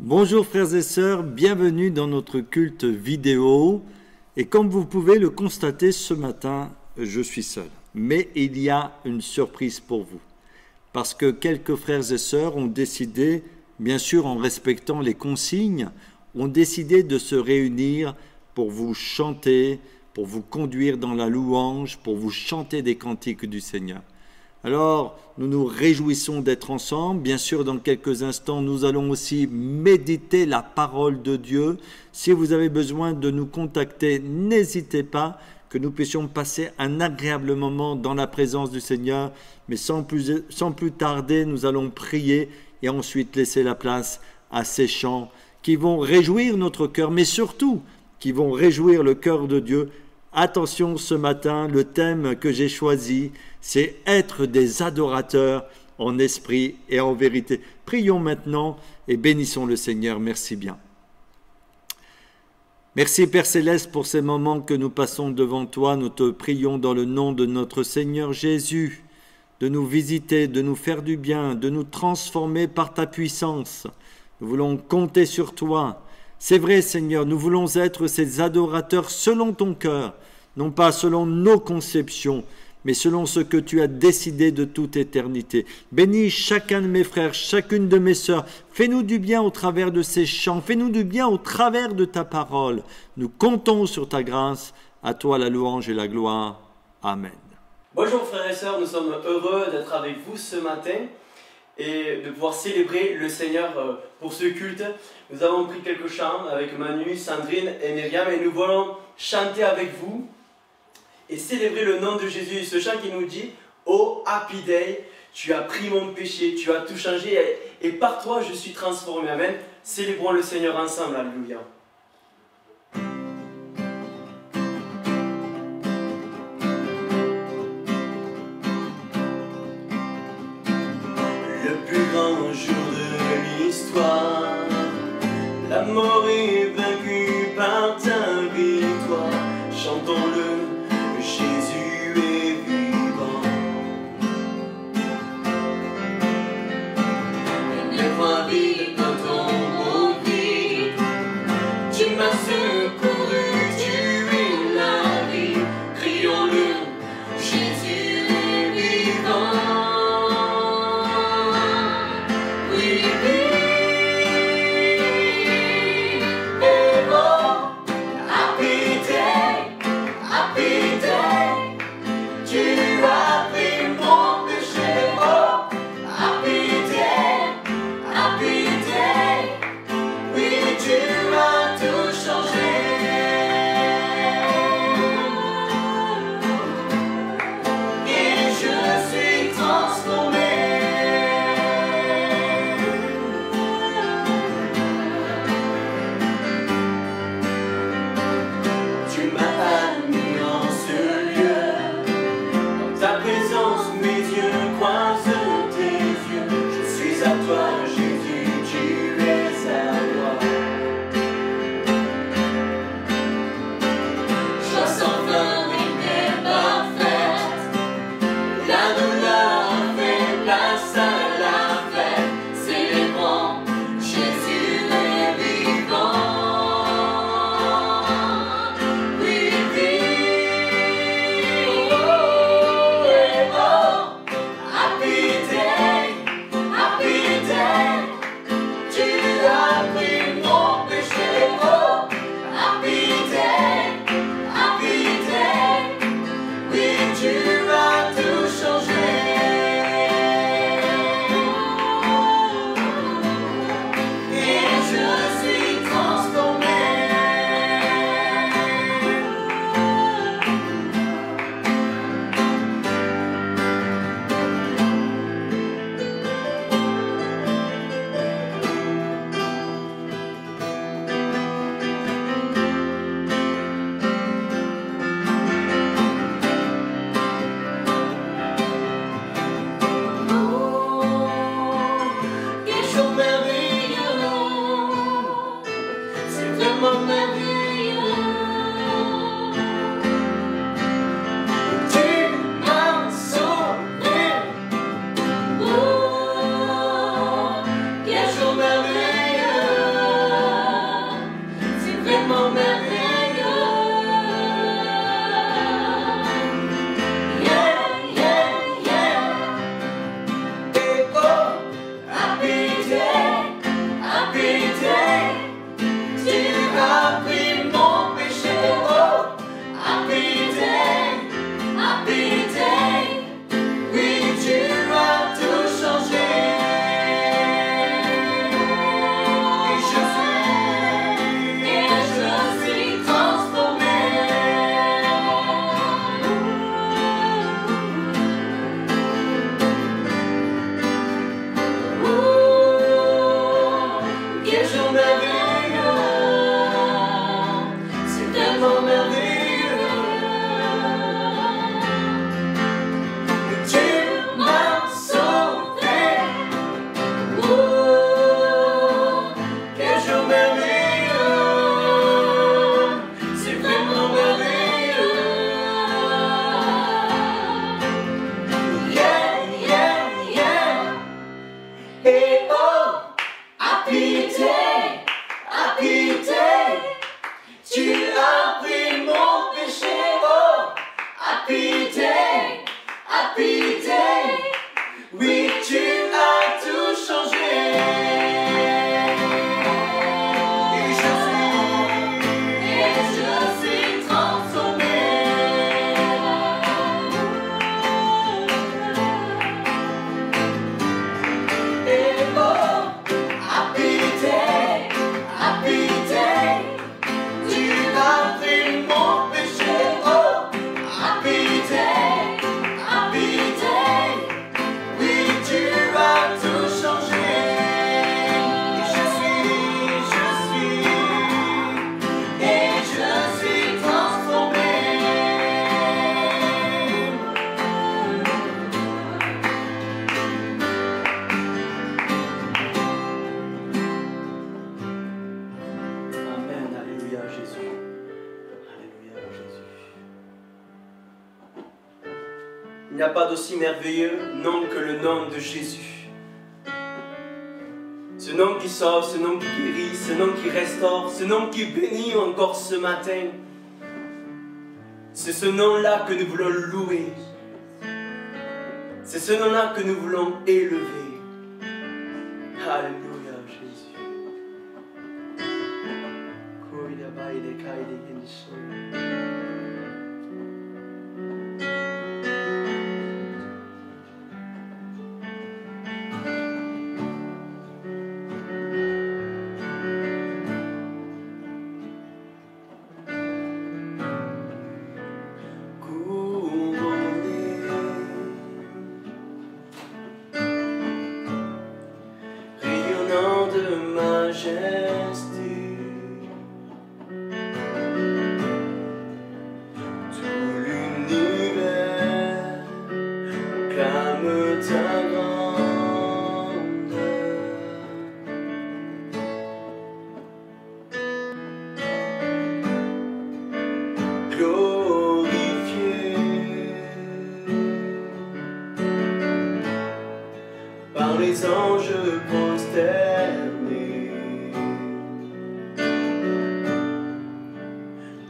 Bonjour frères et sœurs, bienvenue dans notre culte vidéo. Et comme vous pouvez le constater ce matin, je suis seul. Mais il y a une surprise pour vous. Parce que quelques frères et sœurs ont décidé, bien sûr en respectant les consignes, ont décidé de se réunir pour vous chanter, pour vous conduire dans la louange, pour vous chanter des cantiques du Seigneur. Alors, nous nous réjouissons d'être ensemble. Bien sûr, dans quelques instants, nous allons aussi méditer la parole de Dieu. Si vous avez besoin de nous contacter, n'hésitez pas, que nous puissions passer un agréable moment dans la présence du Seigneur. Mais sans plus tarder, nous allons prier et ensuite laisser la place à ces chants qui vont réjouir notre cœur, mais surtout qui vont réjouir le cœur de Dieu. Attention, ce matin, le thème que j'ai choisi, c'est être des adorateurs en esprit et en vérité. Prions maintenant et bénissons le Seigneur. Merci bien. Merci Père Céleste pour ces moments que nous passons devant toi. Nous te prions dans le nom de notre Seigneur Jésus de nous visiter, de nous faire du bien, de nous transformer par ta puissance. Nous voulons compter sur toi. C'est vrai, Seigneur, nous voulons être ces adorateurs selon ton cœur, non pas selon nos conceptions, mais selon ce que tu as décidé de toute éternité. Bénis chacun de mes frères, chacune de mes sœurs. Fais-nous du bien au travers de ces chants. Fais-nous du bien au travers de ta parole. Nous comptons sur ta grâce. À toi la louange et la gloire. Amen. Bonjour frères et sœurs, nous sommes heureux d'être avec vous ce matin et de pouvoir célébrer le Seigneur pour ce culte. Nous avons pris quelques chants avec Manu, Sandrine et Myriam et nous voulons chanter avec vous et célébrer le nom de Jésus. Ce chant qui nous dit « Oh Happy Day, tu as pris mon péché, tu as tout changé et par toi je suis transformé. » Amen. Célébrons le Seigneur ensemble. Alléluia. Le plus grand jour de l'histoire, la mort est vaincue par ta victoire. Chantons-le. Jésus est vivant. Les voix vides dans ton vide, tu m'as secouru, tu es la vie. Crions-le, Jésus est vivant. Oui, oui, oh. quel jour merveilleux, c'est tellement merveilleux. Tu m'as sauvé, oh, quel jour merveilleux, c'est vraiment merveilleux. Yeah, yeah, yeah. Et oh, happy day, happy day. Tu as pris mon péché, oh, happy day, happy day. Oui, tu as tout changé. Et je suis transformé. Et oh, happy day, happy day. Tu as pris mon péché, oh, happy day, happy day. Oui, tu as tout changé. Et je suis transformé. Amen, alléluia Jésus. Alléluia Jésus. Il n'y a pas d'aussi merveilleux nom que le nom de Jésus. Ce nom qui sauve, ce nom qui guérit, ce nom qui restaure, ce nom qui bénit encore ce matin. C'est ce nom-là que nous voulons louer. C'est ce nom-là que nous voulons élever. Alléluia Jésus. Rayonnant de majesté, tout l'univers clame ta grandeur. Glorifié par les anges prosternés,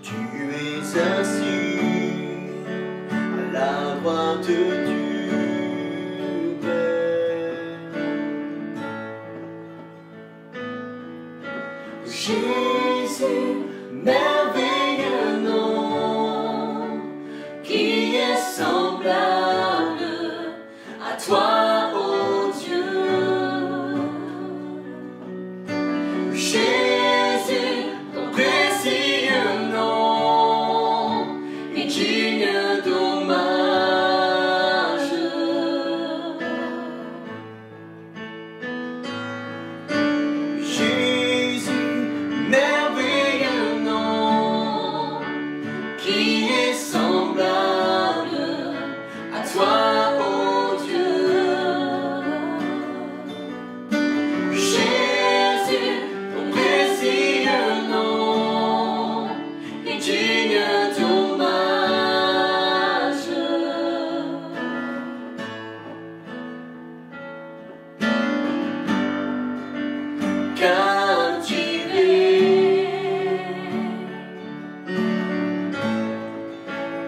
tu es assis à la droite du Père. Jésus, merveilleux nom, qui est semblable à toi, ô Dieu. Jésus, ton précieux nom est digne d'hommage. Jésus, merveilleux nom, qui est semblable à toi, ô Dieu. Jésus, ton précieux nom est digne d'hommage. Captivé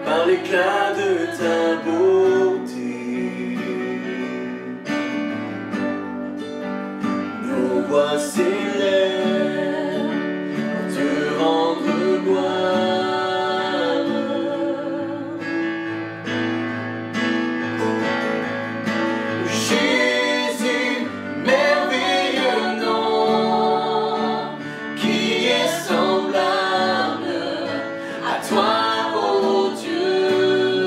par l'éclat de ta beauté, nos voix s'élèvent pour te rendre gloire. Jésus, merveilleux nom, qui est semblable à toi, ô Dieu.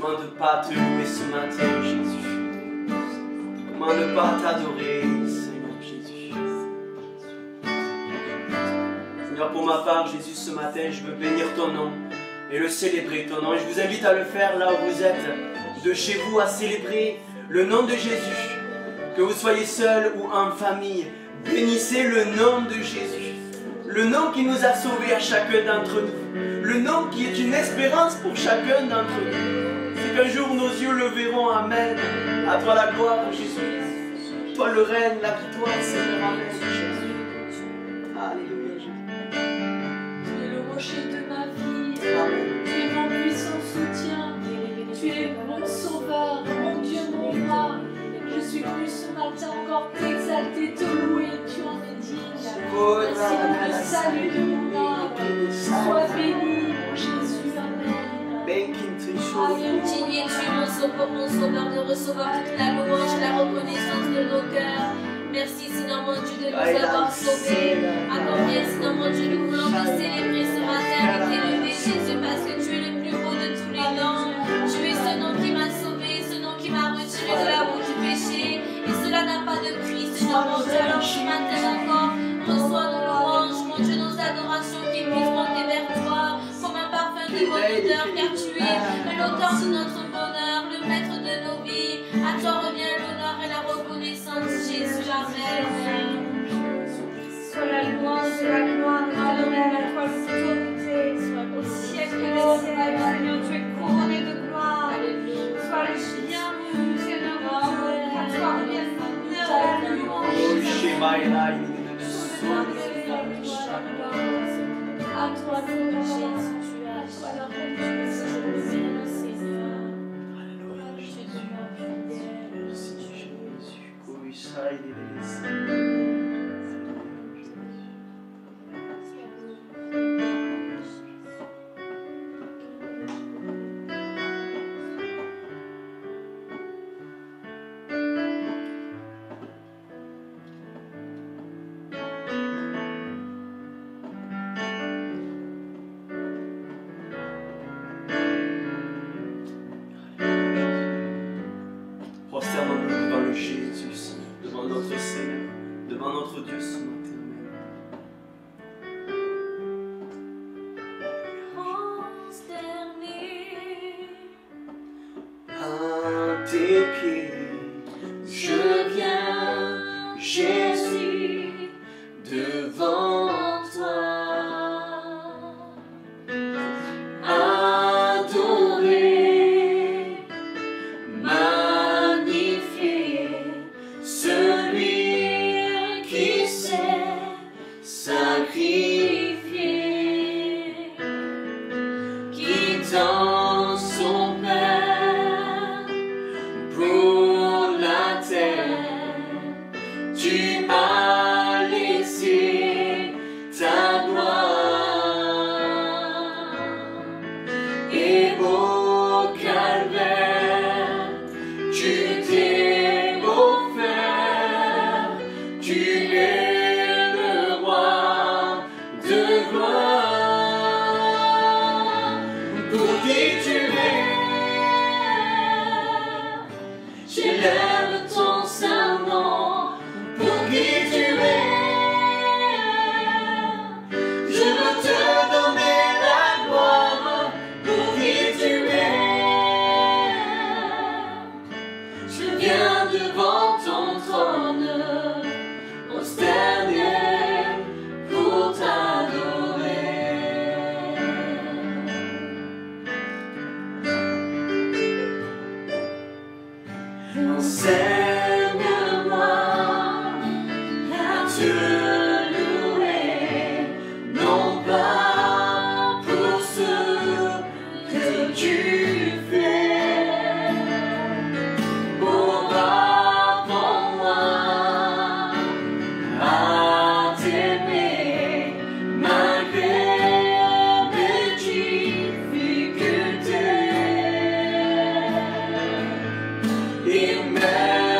Comment ne pas te louer ce matin, Jésus? Comment ne pas t'adorer, Seigneur Jésus? Seigneur, pour ma part, Jésus, ce matin, je veux bénir ton nom et le célébrer, ton nom. Et je vous invite à le faire là où vous êtes, de chez vous, à célébrer le nom de Jésus. Que vous soyez seul ou en famille, bénissez le nom de Jésus. Le nom qui nous a sauvés à chacun d'entre nous. Le nom qui est une espérance pour chacun d'entre nous. C'est qu'un jour nos yeux le verront. Amen. À toi la gloire, Jésus. Toi le règne, la victoire, Seigneur. Amen, Jésus. Alléluia, Jésus. Tu es le rocher de ma vie. Amen. Tu es mon puissant soutien. Tu es mon sauveur, mon Dieu, mon roi. Je suis venu ce matin encore t'exalter, te louer. Tu en es digne. Merci pour le salut de mon âme. Sois béni, mon Jésus. Amen. Amen. Digne es-tu, mon sauveur, de recevoir toute la louange, la reconnaissance de nos cœurs. Merci, Seigneur mon Dieu, de nous avoir sauvés. À combien, Seigneur mon Dieu, nous voulons te célébrer ce matin et t'élever, Jésus, parce que tu es le plus beau de tous les noms. Tu es ce nom qui m'a sauvé, ce nom qui m'a retiré de la route du péché. Et cela n'a pas de prix, Seigneur mon Dieu. Alors ce matin encore, reçois nos louanges, mon Dieu, nos adorations qui puissent monter vers toi comme un parfum de bonne odeur, car tu es l'auteur de notre bonheur, le maître de nos vies. À toi revient l'honneur et la reconnaissance, Jésus. Amen. Sois la louange et la gloire éternelle à toi l'autorité. Au siècle des siècles, Seigneur, tu es couronné de gloire. Sois le bienvenu, Seigneur, à toi revient l'honneur et la louange. À toi, Seigneur Jésus, tu as. À toi la reconnaissance, Seigneur. Alléluia, Jésus. Merci, Jésus. Prosternons-nous devant le Jésus, devant notre Seigneur, devant notre Dieu ce matin. À tes pieds, je viens, Jésus, devant toi. Adorer, magnifier celui qui s'est sacrifié, quittant son Père pour la terre. Tu as laissé ta gloire et au calvaire tu t'es offert. Tu es le roi de gloire. Pour qui tu es, j'élève ton saint nom. Pour qui tu es, je veux te donner la gloire. Pour qui tu es, je viens devant ton trône, prosterné pour t'adorer. Enseigne-moi à te louer, non pas pour ce que tu fais, pour apprends-moi à t'aimer malgré mes difficultés. Et même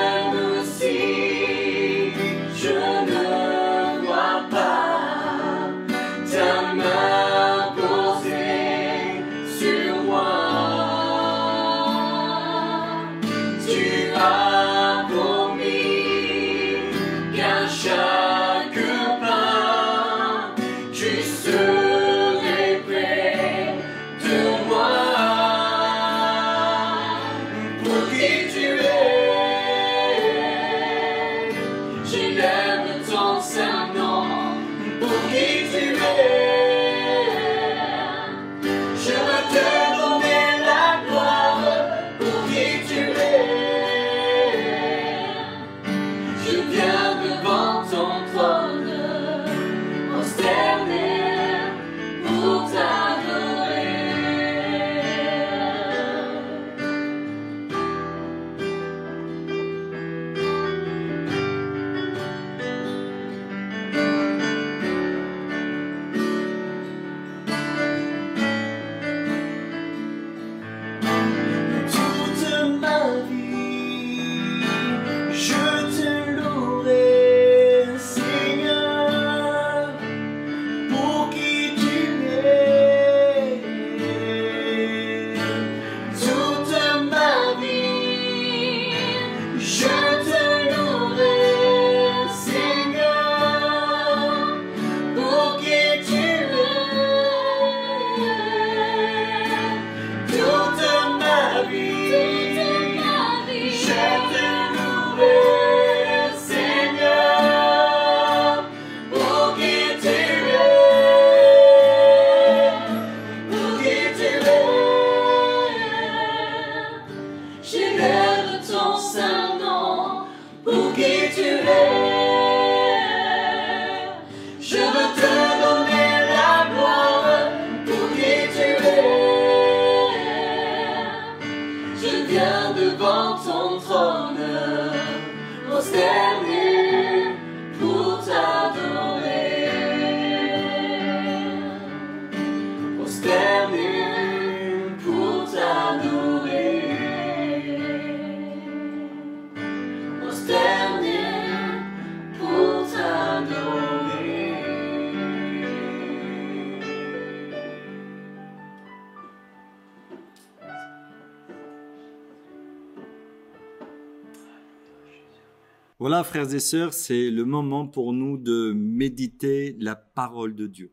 Voilà, frères et sœurs, c'est le moment pour nous de méditer la parole de Dieu.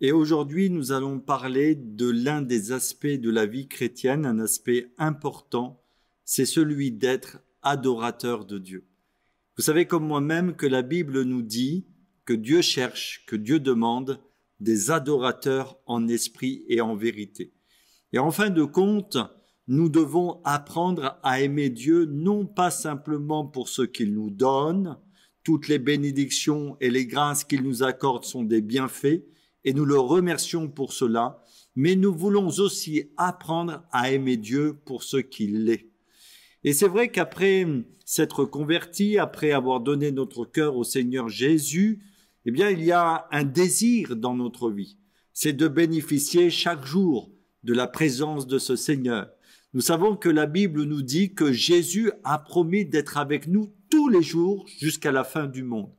Et aujourd'hui, nous allons parler de l'un des aspects de la vie chrétienne, un aspect important, c'est celui d'être adorateur de Dieu. Vous savez comme moi-même que la Bible nous dit que Dieu cherche, que Dieu demande des adorateurs en esprit et en vérité. Et en fin de compte, nous devons apprendre à aimer Dieu, non pas simplement pour ce qu'il nous donne, toutes les bénédictions et les grâces qu'il nous accorde sont des bienfaits, et nous le remercions pour cela, mais nous voulons aussi apprendre à aimer Dieu pour ce qu'il est. Et c'est vrai qu'après s'être converti, après avoir donné notre cœur au Seigneur Jésus, eh bien, il y a un désir dans notre vie. C'est de bénéficier chaque jour de la présence de ce Seigneur. Nous savons que la Bible nous dit que Jésus a promis d'être avec nous tous les jours jusqu'à la fin du monde.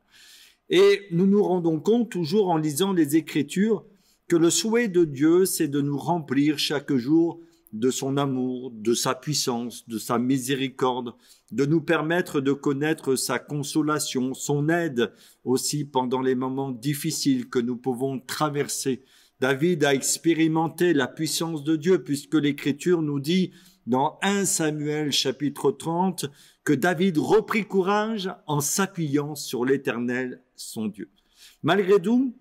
Et nous nous rendons compte, toujours en lisant les Écritures, que le souhait de Dieu, c'est de nous remplir chaque jour de son amour, de sa puissance, de sa miséricorde, de nous permettre de connaître sa consolation, son aide aussi pendant les moments difficiles que nous pouvons traverser. David a expérimenté la puissance de Dieu puisque l'Écriture nous dit dans 1 Samuel chapitre 30 que David reprit courage en s'appuyant sur l'Éternel, son Dieu. Malgré tout,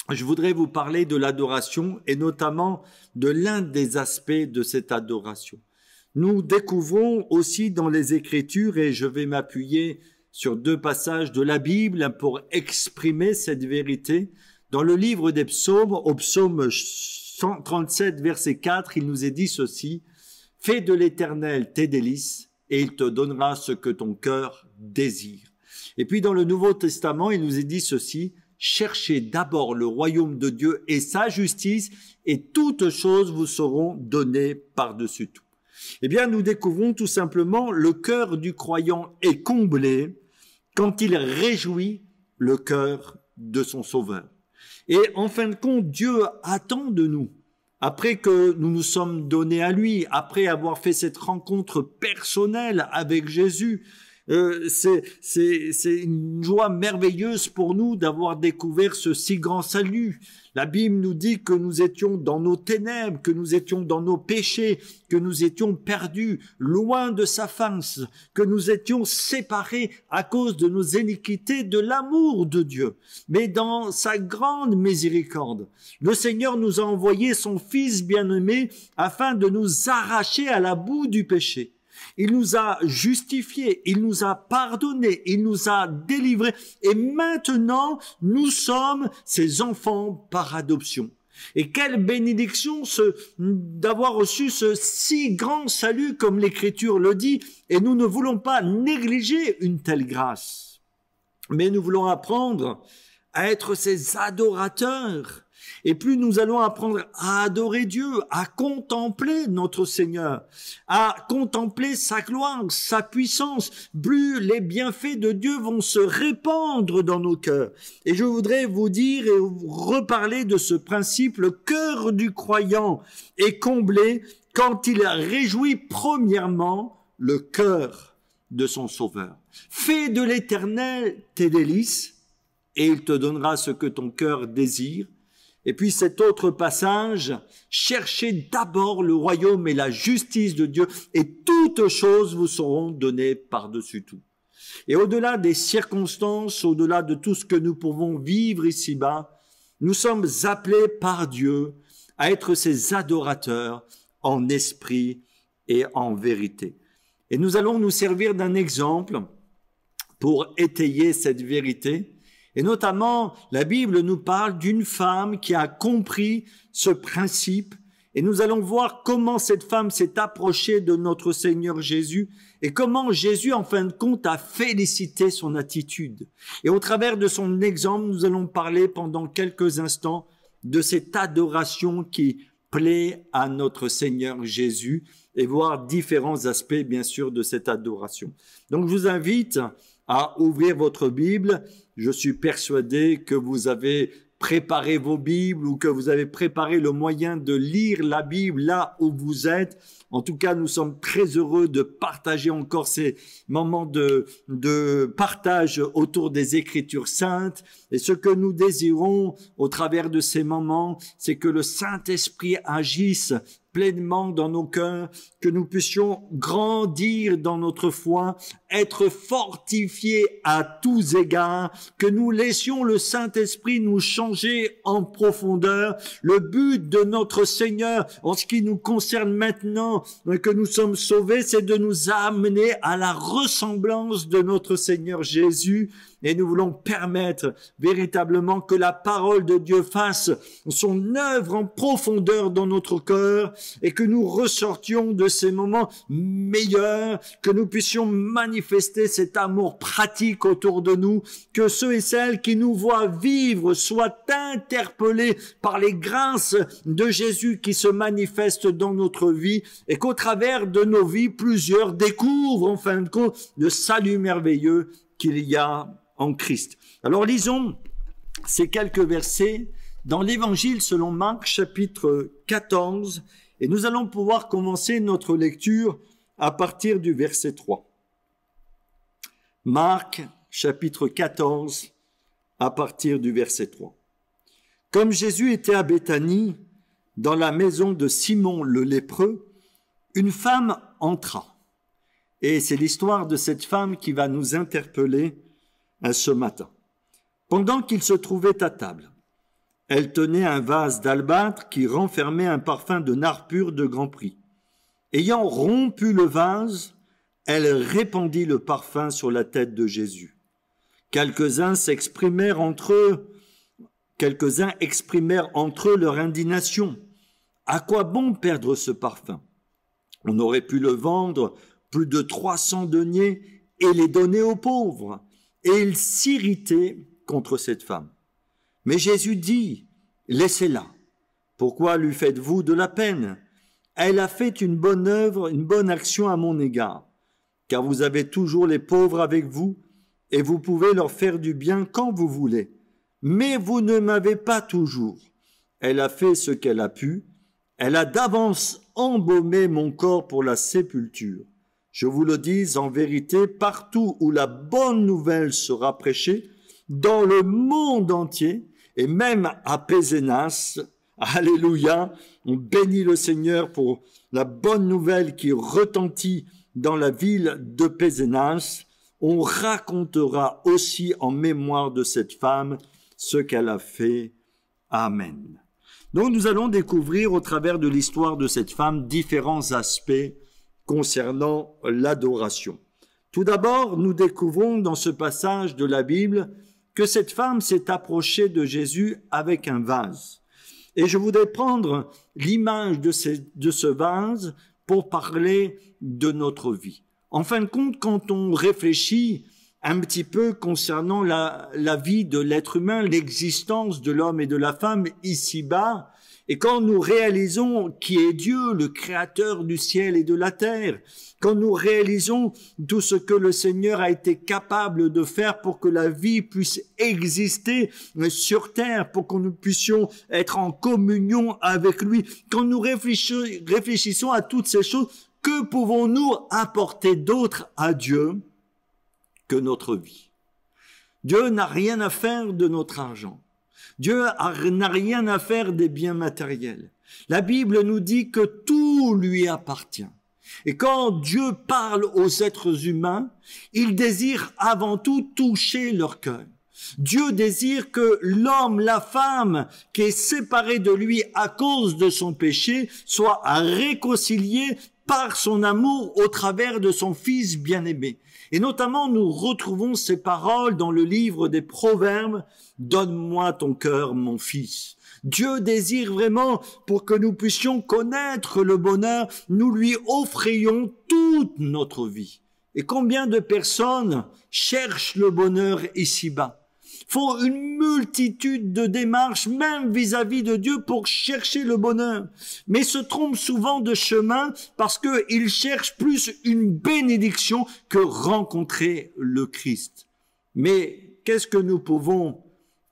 je voudrais vous parler de l'adoration et notamment de l'un des aspects de cette adoration. Nous découvrons aussi dans les Écritures, et je vais m'appuyer sur 2 passages de la Bible pour exprimer cette vérité. Dans le livre des psaumes, au psaume 137, verset 4, il nous est dit ceci: « Fais de l'Éternel tes délices, et il te donnera ce que ton cœur désire. » Et puis dans le Nouveau Testament, il nous est dit ceci: « Cherchez d'abord le royaume de Dieu et sa justice, et toutes choses vous seront données par-dessus tout. » Eh bien, nous découvrons tout simplement le cœur du croyant est comblé quand il réjouit le cœur de son Sauveur. Et en fin de compte, Dieu attend de nous, après que nous nous sommes donnés à lui, après avoir fait cette rencontre personnelle avec Jésus, C'est une joie merveilleuse pour nous d'avoir découvert ce si grand salut. La Bible nous dit que nous étions dans nos ténèbres, que nous étions dans nos péchés, que nous étions perdus, loin de sa face, que nous étions séparés à cause de nos iniquités, de l'amour de Dieu. Mais dans sa grande miséricorde, le Seigneur nous a envoyé son Fils bien-aimé afin de nous arracher à la boue du péché. Il nous a justifiés, il nous a pardonnés, il nous a délivrés et maintenant nous sommes ses enfants par adoption. Et quelle bénédiction d'avoir reçu ce si grand salut comme l'Écriture le dit, et nous ne voulons pas négliger une telle grâce, mais nous voulons apprendre à être ses adorateurs. Et plus nous allons apprendre à adorer Dieu, à contempler notre Seigneur, à contempler sa gloire, sa puissance, plus les bienfaits de Dieu vont se répandre dans nos cœurs. Et je voudrais vous dire et vous reparler de ce principe: le cœur du croyant est comblé quand il réjouit premièrement le cœur de son Sauveur. Fais de l'Éternel tes délices et il te donnera ce que ton cœur désire. Et puis cet autre passage, cherchez d'abord le royaume et la justice de Dieu et toutes choses vous seront données par-dessus tout. Et au-delà des circonstances, au-delà de tout ce que nous pouvons vivre ici-bas, nous sommes appelés par Dieu à être ses adorateurs en esprit et en vérité. Et nous allons nous servir d'un exemple pour étayer cette vérité. Et notamment, la Bible nous parle d'une femme qui a compris ce principe. Et nous allons voir comment cette femme s'est approchée de notre Seigneur Jésus et comment Jésus, en fin de compte, a félicité son attitude. Et au travers de son exemple, nous allons parler pendant quelques instants de cette adoration qui plaît à notre Seigneur Jésus et voir différents aspects, bien sûr, de cette adoration. Donc, je vous invite à ouvrir votre Bible. Je suis persuadé que vous avez préparé vos Bibles ou que vous avez préparé le moyen de lire la Bible là où vous êtes. En tout cas, nous sommes très heureux de partager encore ces moments de partage autour des Écritures saintes. Et ce que nous désirons au travers de ces moments, c'est que le Saint-Esprit agisse pleinement dans nos cœurs, que nous puissions grandir dans notre foi, être fortifiés à tous égards, que nous laissions le Saint-Esprit nous changer en profondeur. Le but de notre Seigneur, en ce qui nous concerne maintenant, que nous sommes sauvés, c'est de nous amener à la ressemblance de notre Seigneur Jésus. Et nous voulons permettre véritablement que la parole de Dieu fasse son œuvre en profondeur dans notre cœur et que nous ressortions de ces moments meilleurs, que nous puissions manifester cet amour pratique autour de nous, que ceux et celles qui nous voient vivre soient interpellés par les grâces de Jésus qui se manifestent dans notre vie et qu'au travers de nos vies, plusieurs découvrent en fin de compte le salut merveilleux qu'il y a en Christ. Alors lisons ces quelques versets dans l'Évangile selon Marc chapitre 14 et nous allons pouvoir commencer notre lecture à partir du verset 3. Marc chapitre 14 à partir du verset 3. Comme Jésus était à Béthanie, dans la maison de Simon le lépreux, une femme entra. Et c'est l'histoire de cette femme qui va nous interpeller ce matin. Pendant qu'il se trouvait à table, elle tenait un vase d'albâtre qui renfermait un parfum de nard pur de grand prix. Ayant rompu le vase, elle répandit le parfum sur la tête de Jésus. Quelques-uns exprimèrent entre eux leur indignation. À quoi bon perdre ce parfum? On aurait pu le vendre plus de 300 deniers et les donner aux pauvres. Et ils s'irritaient contre cette femme. Mais Jésus dit, laissez-la. Pourquoi lui faites-vous de la peine? Elle a fait une bonne œuvre, une bonne action à mon égard. Car vous avez toujours les pauvres avec vous et vous pouvez leur faire du bien quand vous voulez. Mais vous ne m'avez pas toujours. Elle a fait ce qu'elle a pu. Elle a d'avance embaumé mon corps pour la sépulture. Je vous le dis en vérité, partout où la bonne nouvelle sera prêchée, dans le monde entier, et même à Pézénas, alléluia, on bénit le Seigneur pour la bonne nouvelle qui retentit dans la ville de Pézénas. On racontera aussi en mémoire de cette femme ce qu'elle a fait. Amen. Donc nous allons découvrir au travers de l'histoire de cette femme différents aspects concernant l'adoration. Tout d'abord, nous découvrons dans ce passage de la Bible que cette femme s'est approchée de Jésus avec un vase. Et je voudrais prendre l'image de ce vase pour parler de notre vie. En fin de compte, quand on réfléchit un petit peu concernant la vie de l'être humain, l'existence de l'homme et de la femme ici-bas, et quand nous réalisons qui est Dieu, le créateur du ciel et de la terre, quand nous réalisons tout ce que le Seigneur a été capable de faire pour que la vie puisse exister sur terre, pour que nous puissions être en communion avec lui, quand nous réfléchissons à toutes ces choses, que pouvons-nous apporter d'autre à Dieu que notre vie? Dieu n'a rien à faire de notre argent. Dieu n'a rien à faire des biens matériels. La Bible nous dit que tout lui appartient. Et quand Dieu parle aux êtres humains, il désire avant tout toucher leur cœur. Dieu désire que l'homme, la femme qui est séparé de lui à cause de son péché soit réconcilié par son amour au travers de son Fils bien-aimé. Et notamment, nous retrouvons ces paroles dans le livre des Proverbes. « Donne-moi ton cœur, mon fils ». Dieu désire vraiment, pour que nous puissions connaître le bonheur, nous lui offrions toute notre vie. Et combien de personnes cherchent le bonheur ici-bas? Font une multitude de démarches, même vis-à-vis de Dieu, pour chercher le bonheur, mais se trompent souvent de chemin parce qu'ils cherchent plus une bénédiction que rencontrer le Christ. Mais qu'est-ce que nous pouvons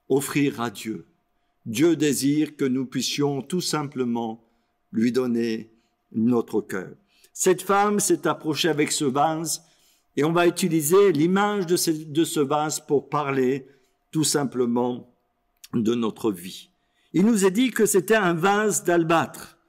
offrir à Dieu? Dieu désire que nous puissions tout simplement lui donner notre cœur. Cette femme s'est approchée avec ce vase et on va utiliser l'image de ce vase pour parler tout simplement de notre vie. Il nous est dit que c'était un vase d'albâtre.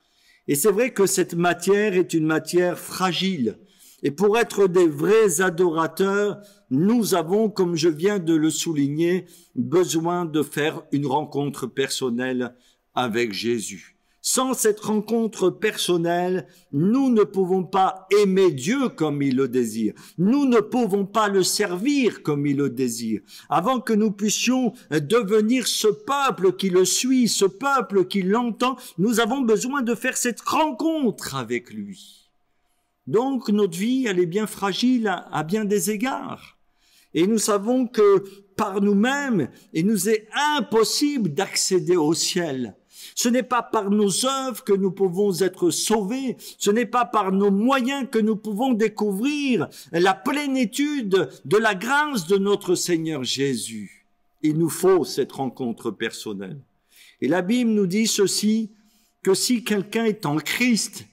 Et c'est vrai que cette matière est une matière fragile. Et pour être des vrais adorateurs, nous avons, comme je viens de le souligner, besoin de faire une rencontre personnelle avec Jésus. Sans cette rencontre personnelle, nous ne pouvons pas aimer Dieu comme il le désire. Nous ne pouvons pas le servir comme il le désire. Avant que nous puissions devenir ce peuple qui le suit, ce peuple qui l'entend, nous avons besoin de faire cette rencontre avec lui. Donc notre vie, elle est bien fragile à bien des égards. Et nous savons que par nous-mêmes, il nous est impossible d'accéder au ciel. Ce n'est pas par nos œuvres que nous pouvons être sauvés. Ce n'est pas par nos moyens que nous pouvons découvrir la plénitude de la grâce de notre Seigneur Jésus. Il nous faut cette rencontre personnelle. Et la Bible nous dit ceci, que si quelqu'un est en Christ,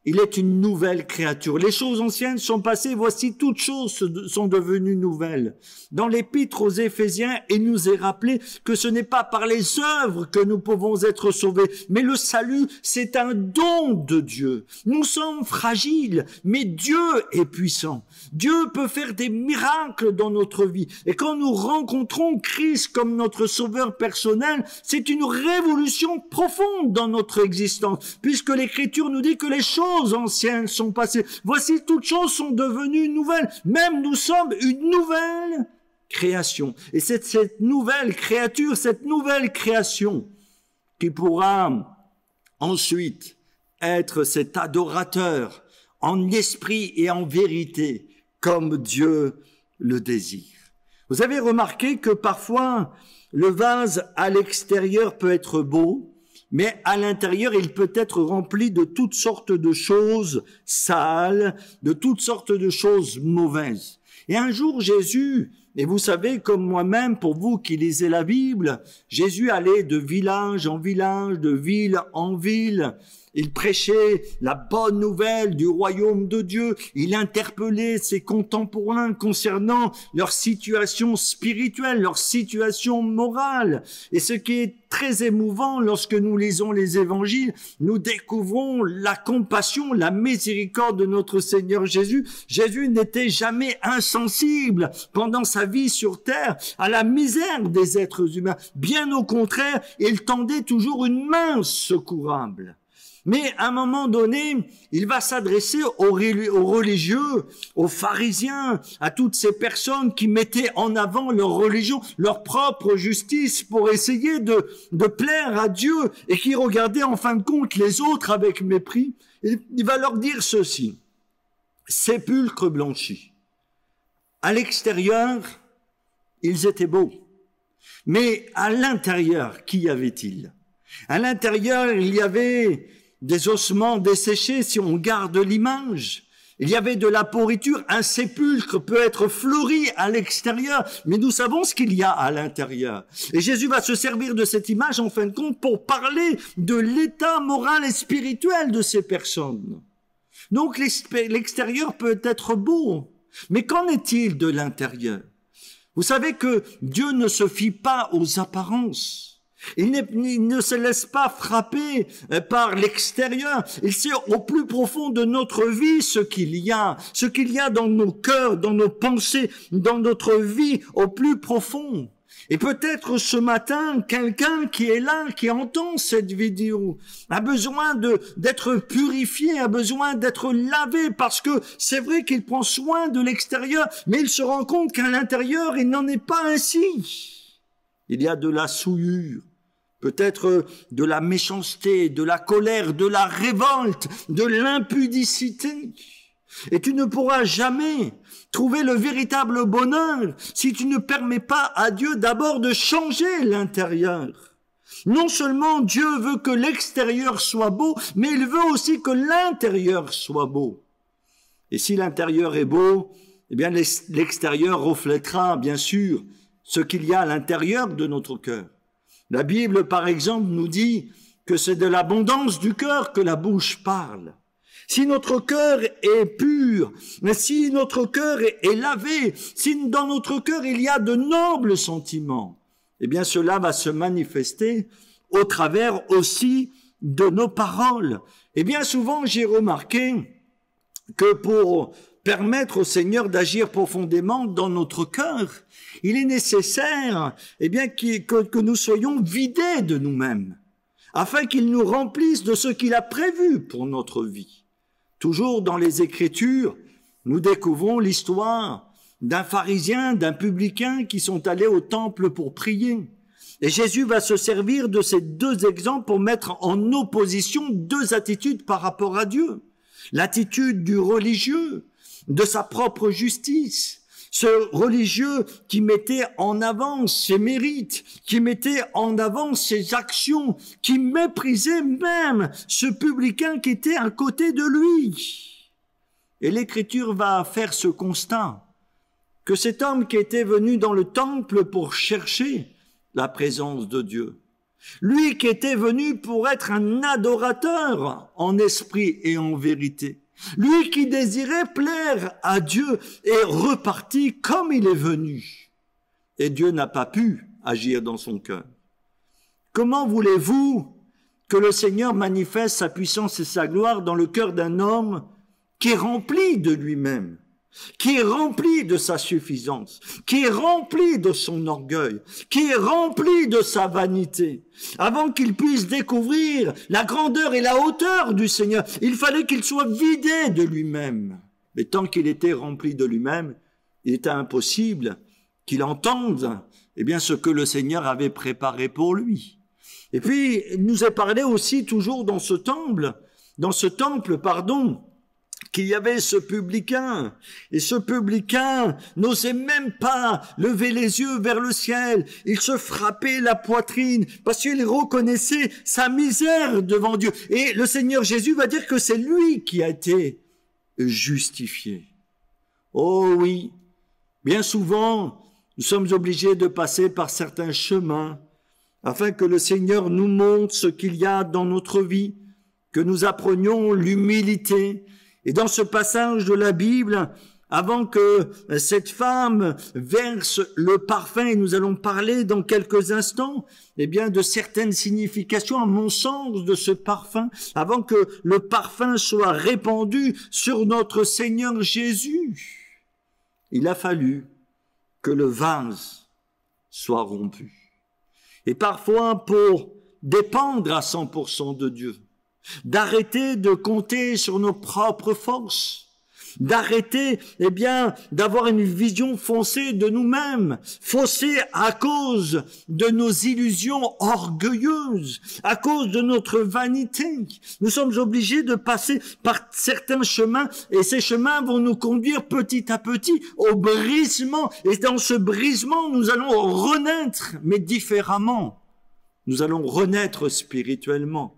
il est une nouvelle créature. Les choses anciennes sont passées, voici toutes choses sont devenues nouvelles. Dans l'épître aux Éphésiens, il nous est rappelé que ce n'est pas par les œuvres que nous pouvons être sauvés, mais le salut, c'est un don de Dieu. Nous sommes fragiles, mais Dieu est puissant. Dieu peut faire des miracles dans notre vie. Et quand nous rencontrons Christ comme notre sauveur personnel, c'est une révolution profonde dans notre existence, puisque l'Écriture nous dit que les choses anciennes sont passées. Voici, toutes choses sont devenues nouvelles. Même nous sommes une nouvelle création. Et c'est cette nouvelle créature, cette nouvelle création qui pourra ensuite être cet adorateur en esprit et en vérité, comme Dieu le désire. Vous avez remarqué que parfois, le vase à l'extérieur peut être beau, mais à l'intérieur, il peut être rempli de toutes sortes de choses sales, de toutes sortes de choses mauvaises. Et un jour, Jésus, et vous savez, comme moi-même, pour vous qui lisez la Bible, Jésus allait de village en village, de ville en ville, Il prêchait la bonne nouvelle du royaume de Dieu. Il interpellait ses contemporains concernant leur situation spirituelle, leur situation morale. Et ce qui est très émouvant lorsque nous lisons les évangiles, nous découvrons la compassion, la miséricorde de notre Seigneur Jésus. Jésus n'était jamais insensible pendant sa vie sur terre à la misère des êtres humains. Bien au contraire, il tendait toujours une main secourable. Mais à un moment donné, il va s'adresser aux religieux, aux pharisiens, à toutes ces personnes qui mettaient en avant leur religion, leur propre justice pour essayer de plaire à Dieu et qui regardaient en fin de compte les autres avec mépris. Il va leur dire ceci: sépulcre blanchi. À l'extérieur, ils étaient beaux. Mais à l'intérieur, qu'y avait-il? À l'intérieur, il y avait des ossements desséchés, si on garde l'image. Il y avait de la pourriture. Un sépulcre peut être fleuri à l'extérieur, mais nous savons ce qu'il y a à l'intérieur. Et Jésus va se servir de cette image, en fin de compte, pour parler de l'état moral et spirituel de ces personnes. Donc l'extérieur peut être beau, mais qu'en est-il de l'intérieur? Vous savez que Dieu ne se fie pas aux apparences. Il ne se laisse pas frapper par l'extérieur. Il sait au plus profond de notre vie ce qu'il y a dans nos cœurs, dans nos pensées, dans notre vie au plus profond. Et peut-être ce matin, quelqu'un qui est là, qui entend cette vidéo, a besoin d'être purifié, a besoin d'être lavé, parce que c'est vrai qu'il prend soin de l'extérieur, mais il se rend compte qu'à l'intérieur, il n'en est pas ainsi. Il y a de la souillure, peut-être de la méchanceté, de la colère, de la révolte, de l'impudicité. Et tu ne pourras jamais trouver le véritable bonheur si tu ne permets pas à Dieu d'abord de changer l'intérieur. Non seulement Dieu veut que l'extérieur soit beau, mais il veut aussi que l'intérieur soit beau. Et si l'intérieur est beau, eh bien l'extérieur reflètera bien sûr ce qu'il y a à l'intérieur de notre cœur. La Bible, par exemple, nous dit que c'est de l'abondance du cœur que la bouche parle. Si notre cœur est pur, si notre cœur est lavé, si dans notre cœur il y a de nobles sentiments, eh bien cela va se manifester au travers aussi de nos paroles. Et bien souvent, j'ai remarqué que pour permettre au Seigneur d'agir profondément dans notre cœur, il est nécessaire que nous soyons vidés de nous-mêmes, afin qu'il nous remplisse de ce qu'il a prévu pour notre vie. Toujours dans les Écritures, nous découvrons l'histoire d'un pharisien, d'un publicain qui sont allés au temple pour prier. Et Jésus va se servir de ces deux exemples pour mettre en opposition deux attitudes par rapport à Dieu. L'attitude du religieux, de sa propre justice. Ce religieux qui mettait en avant ses mérites, qui mettait en avant ses actions, qui méprisait même ce publicain qui était à côté de lui. Et l'Écriture va faire ce constat, que cet homme qui était venu dans le temple pour chercher la présence de Dieu, lui qui était venu pour être un adorateur en esprit et en vérité, lui qui désirait plaire à Dieu est reparti comme il est venu. Et Dieu n'a pas pu agir dans son cœur. Comment voulez-vous que le Seigneur manifeste sa puissance et sa gloire dans le cœur d'un homme qui est rempli de lui-même, qui est rempli de sa suffisance, qui est rempli de son orgueil, qui est rempli de sa vanité? Avant qu'il puisse découvrir la grandeur et la hauteur du Seigneur, il fallait qu'il soit vidé de lui-même. Mais tant qu'il était rempli de lui-même, il était impossible qu'il entende ce que le Seigneur avait préparé pour lui. Et puis, il nous est parlé aussi toujours dans ce temple, qu'il y avait ce publicain, et ce publicain n'osait même pas lever les yeux vers le ciel, il se frappait la poitrine, parce qu'il reconnaissait sa misère devant Dieu. Et le Seigneur Jésus va dire que c'est lui qui a été justifié. Oh oui, bien souvent, nous sommes obligés de passer par certains chemins, afin que le Seigneur nous montre ce qu'il y a dans notre vie, que nous apprenions l'humilité. Et dans ce passage de la Bible, avant que cette femme verse le parfum, et nous allons parler dans quelques instants, eh bien, de certaines significations, à mon sens, de ce parfum, avant que le parfum soit répandu sur notre Seigneur Jésus, il a fallu que le vase soit rompu. Et parfois, pour dépendre à 100% de Dieu, d'arrêter de compter sur nos propres forces, d'arrêter, eh bien, d'avoir une vision faussée de nous-mêmes, faussée à cause de nos illusions orgueilleuses, à cause de notre vanité. Nous sommes obligés de passer par certains chemins, et ces chemins vont nous conduire petit à petit au brisement. Et dans ce brisement, nous allons renaître, mais différemment. Nous allons renaître spirituellement.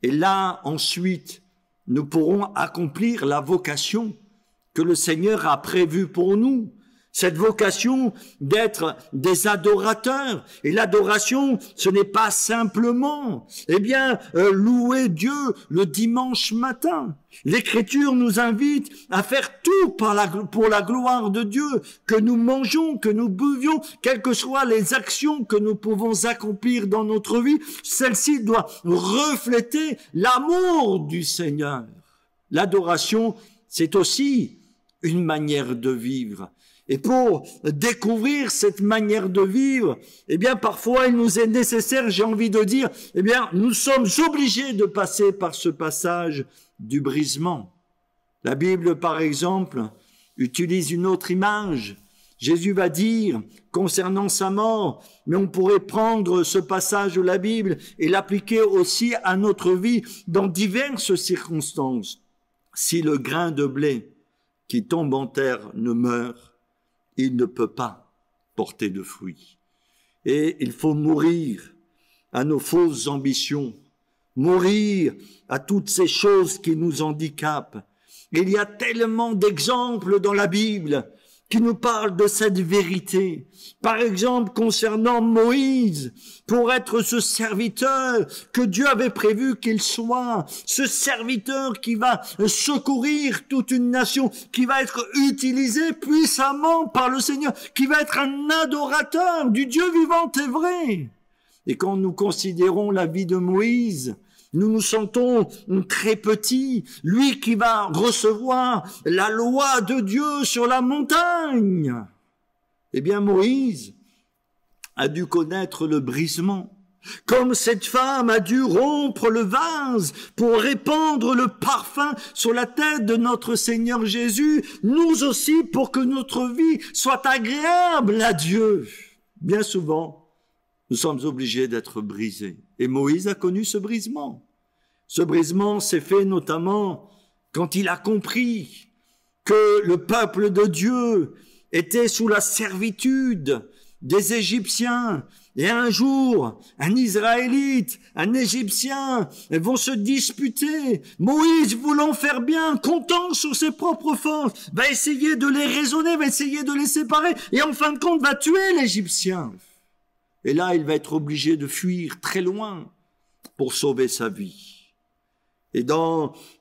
Et là, ensuite, nous pourrons accomplir la vocation que le Seigneur a prévue pour nous. Cette vocation d'être des adorateurs. Et l'adoration, ce n'est pas simplement, louer Dieu le dimanche matin. L'Écriture nous invite à faire tout pour la gloire de Dieu, que nous mangeons, que nous buvions, quelles que soient les actions que nous pouvons accomplir dans notre vie, celle-ci doit refléter l'amour du Seigneur. L'adoration, c'est aussi une manière de vivre. Et pour découvrir cette manière de vivre, parfois il nous est nécessaire, j'ai envie de dire, nous sommes obligés de passer par ce passage du brisement. La Bible, par exemple, utilise une autre image. Jésus va dire, concernant sa mort, mais on pourrait prendre ce passage de la Bible et l'appliquer aussi à notre vie dans diverses circonstances. Si le grain de blé qui tombe en terre ne meurt, il ne peut pas porter de fruits. Et il faut mourir à nos fausses ambitions, mourir à toutes ces choses qui nous handicapent. Il y a tellement d'exemples dans la Bible qui nous parlent de cette vérité. Par exemple, concernant Moïse, pour être ce serviteur que Dieu avait prévu qu'il soit, ce serviteur qui va secourir toute une nation, qui va être utilisé puissamment par le Seigneur, qui va être un adorateur du Dieu vivant et vrai. Et quand nous considérons la vie de Moïse, nous nous sentons très petits, lui qui va recevoir la loi de Dieu sur la montagne. Moïse a dû connaître le brisement, comme cette femme a dû rompre le vase pour répandre le parfum sur la tête de notre Seigneur Jésus, nous aussi pour que notre vie soit agréable à Dieu. Bien souvent, nous sommes obligés d'être brisés. Et Moïse a connu ce brisement. Ce brisement s'est fait notamment quand il a compris que le peuple de Dieu était sous la servitude des Égyptiens. Et un jour, un Israélite, un Égyptien vont se disputer. Moïse, voulant faire bien, comptant sur ses propres forces, va essayer de les raisonner, va essayer de les séparer, et en fin de compte va tuer l'Égyptien. Et là, il va être obligé de fuir très loin pour sauver sa vie. Et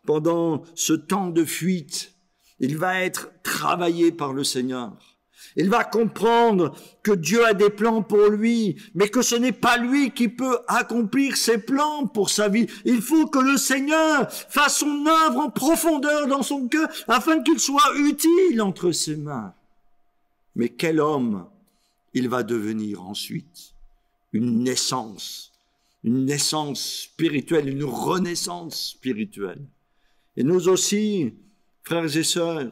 pendant ce temps de fuite, il va être travaillé par le Seigneur. Il va comprendre que Dieu a des plans pour lui, mais que ce n'est pas lui qui peut accomplir ses plans pour sa vie. Il faut que le Seigneur fasse son œuvre en profondeur dans son cœur, afin qu'il soit utile entre ses mains. Mais quel homme il va devenir ensuite? Une naissance spirituelle, une renaissance spirituelle. Et nous aussi, frères et sœurs,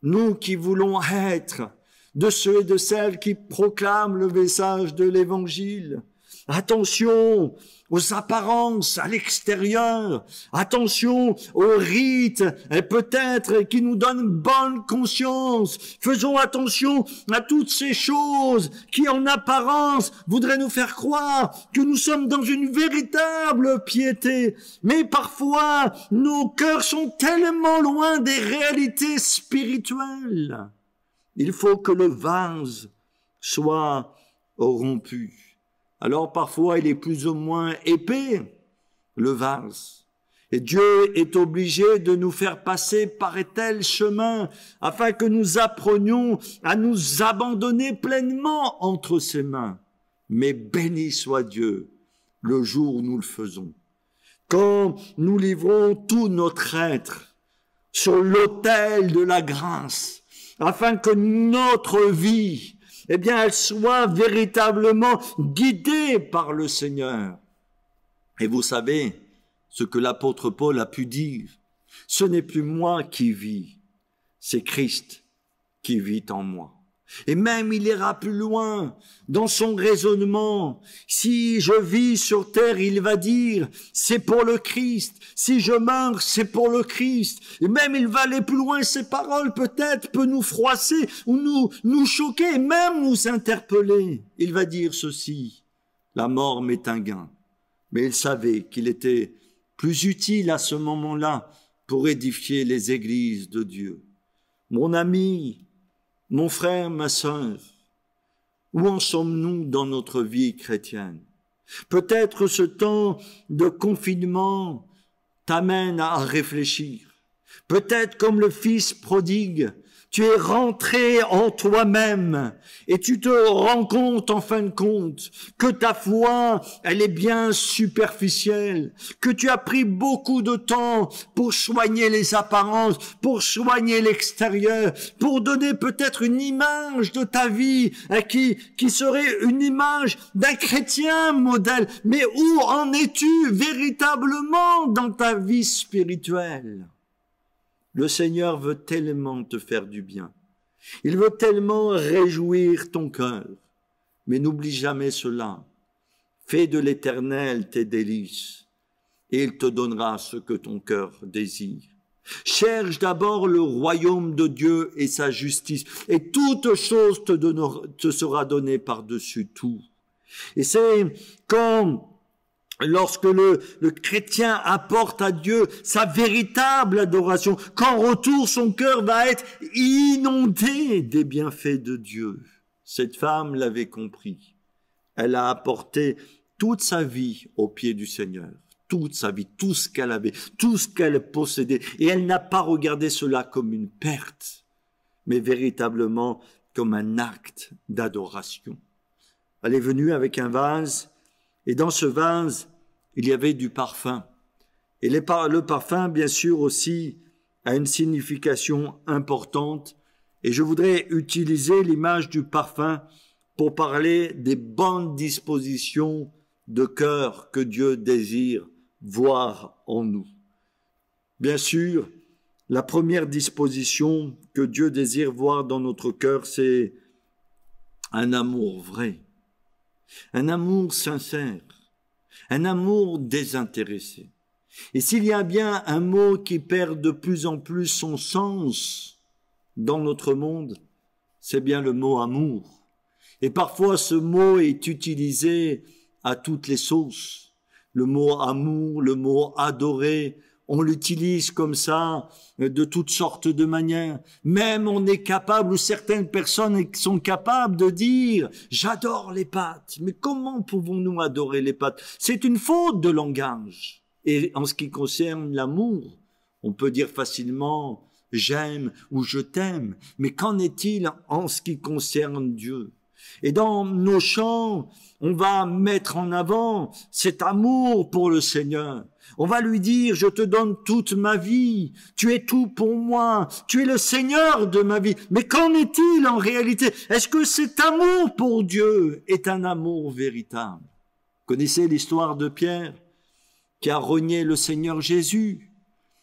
nous qui voulons être de ceux et de celles qui proclament le message de l'Évangile, attention aux apparences à l'extérieur, attention aux rites, et peut-être qui nous donnent bonne conscience. Faisons attention à toutes ces choses qui, en apparence, voudraient nous faire croire que nous sommes dans une véritable piété. Mais parfois, nos cœurs sont tellement loin des réalités spirituelles. Il faut que le vase soit rompu. Alors parfois il est plus ou moins épais, le vase. Et Dieu est obligé de nous faire passer par un tel chemin afin que nous apprenions à nous abandonner pleinement entre ses mains. Mais béni soit Dieu le jour où nous le faisons. Quand nous livrons tout notre être sur l'autel de la grâce, afin que notre vie, elle soit véritablement guidée par le Seigneur. Et vous savez ce que l'apôtre Paul a pu dire. Ce n'est plus moi qui vis, c'est Christ qui vit en moi. Et même il ira plus loin dans son raisonnement. Si je vis sur terre, il va dire, c'est pour le Christ. Si je meurs, c'est pour le Christ. Et même il va aller plus loin. Ces paroles peut-être peuvent nous froisser ou nous choquer, et même nous interpeller. Il va dire ceci, la mort m'est un gain. Mais il savait qu'il était plus utile à ce moment-là pour édifier les églises de Dieu. Mon ami, mon frère, ma sœur, où en sommes-nous dans notre vie chrétienne? Peut-être ce temps de confinement t'amène à réfléchir. Peut-être comme le fils prodigue, tu es rentré en toi-même et tu te rends compte en fin de compte que ta foi, elle est bien superficielle, que tu as pris beaucoup de temps pour soigner les apparences, pour soigner l'extérieur, pour donner peut-être une image de ta vie qui serait une image d'un chrétien modèle. Mais où en es-tu véritablement dans ta vie spirituelle? Le Seigneur veut tellement te faire du bien. Il veut tellement réjouir ton cœur. Mais n'oublie jamais cela. Fais de l'Éternel tes délices, et il te donnera ce que ton cœur désire. Cherche d'abord le royaume de Dieu et sa justice, et toute chose te sera donnée par-dessus tout. Et c'est quand lorsque le chrétien apporte à Dieu sa véritable adoration, qu'en retour son cœur va être inondé des bienfaits de Dieu. Cette femme l'avait compris. Elle a apporté toute sa vie aux pieds du Seigneur. Toute sa vie, tout ce qu'elle avait, tout ce qu'elle possédait. Et elle n'a pas regardé cela comme une perte, mais véritablement comme un acte d'adoration. Elle est venue avec un vase, et dans ce vase, il y avait du parfum. Et le parfum, bien sûr, aussi, a une signification importante. Et je voudrais utiliser l'image du parfum pour parler des bonnes dispositions de cœur que Dieu désire voir en nous. Bien sûr, la première disposition que Dieu désire voir dans notre cœur, c'est un amour vrai, un amour sincère, un amour désintéressé. Et s'il y a bien un mot qui perd de plus en plus son sens dans notre monde, c'est bien le mot amour. Et parfois ce mot est utilisé à toutes les sauces. Le mot amour, le mot adorer, on l'utilise comme ça de toutes sortes de manières. Même on est capable, ou certaines personnes sont capables de dire « j'adore les pâtes ». Mais comment pouvons-nous adorer les pâtes? C'est une faute de langage. Et en ce qui concerne l'amour, on peut dire facilement « j'aime » ou « je t'aime ». Mais qu'en est-il en ce qui concerne Dieu? Et dans nos chants, on va mettre en avant cet amour pour le Seigneur. On va lui dire, je te donne toute ma vie, tu es tout pour moi, tu es le Seigneur de ma vie. Mais qu'en est-il en réalité? Est-ce que cet amour pour Dieu est un amour véritable? Vous connaissez l'histoire de Pierre qui a renié le Seigneur Jésus.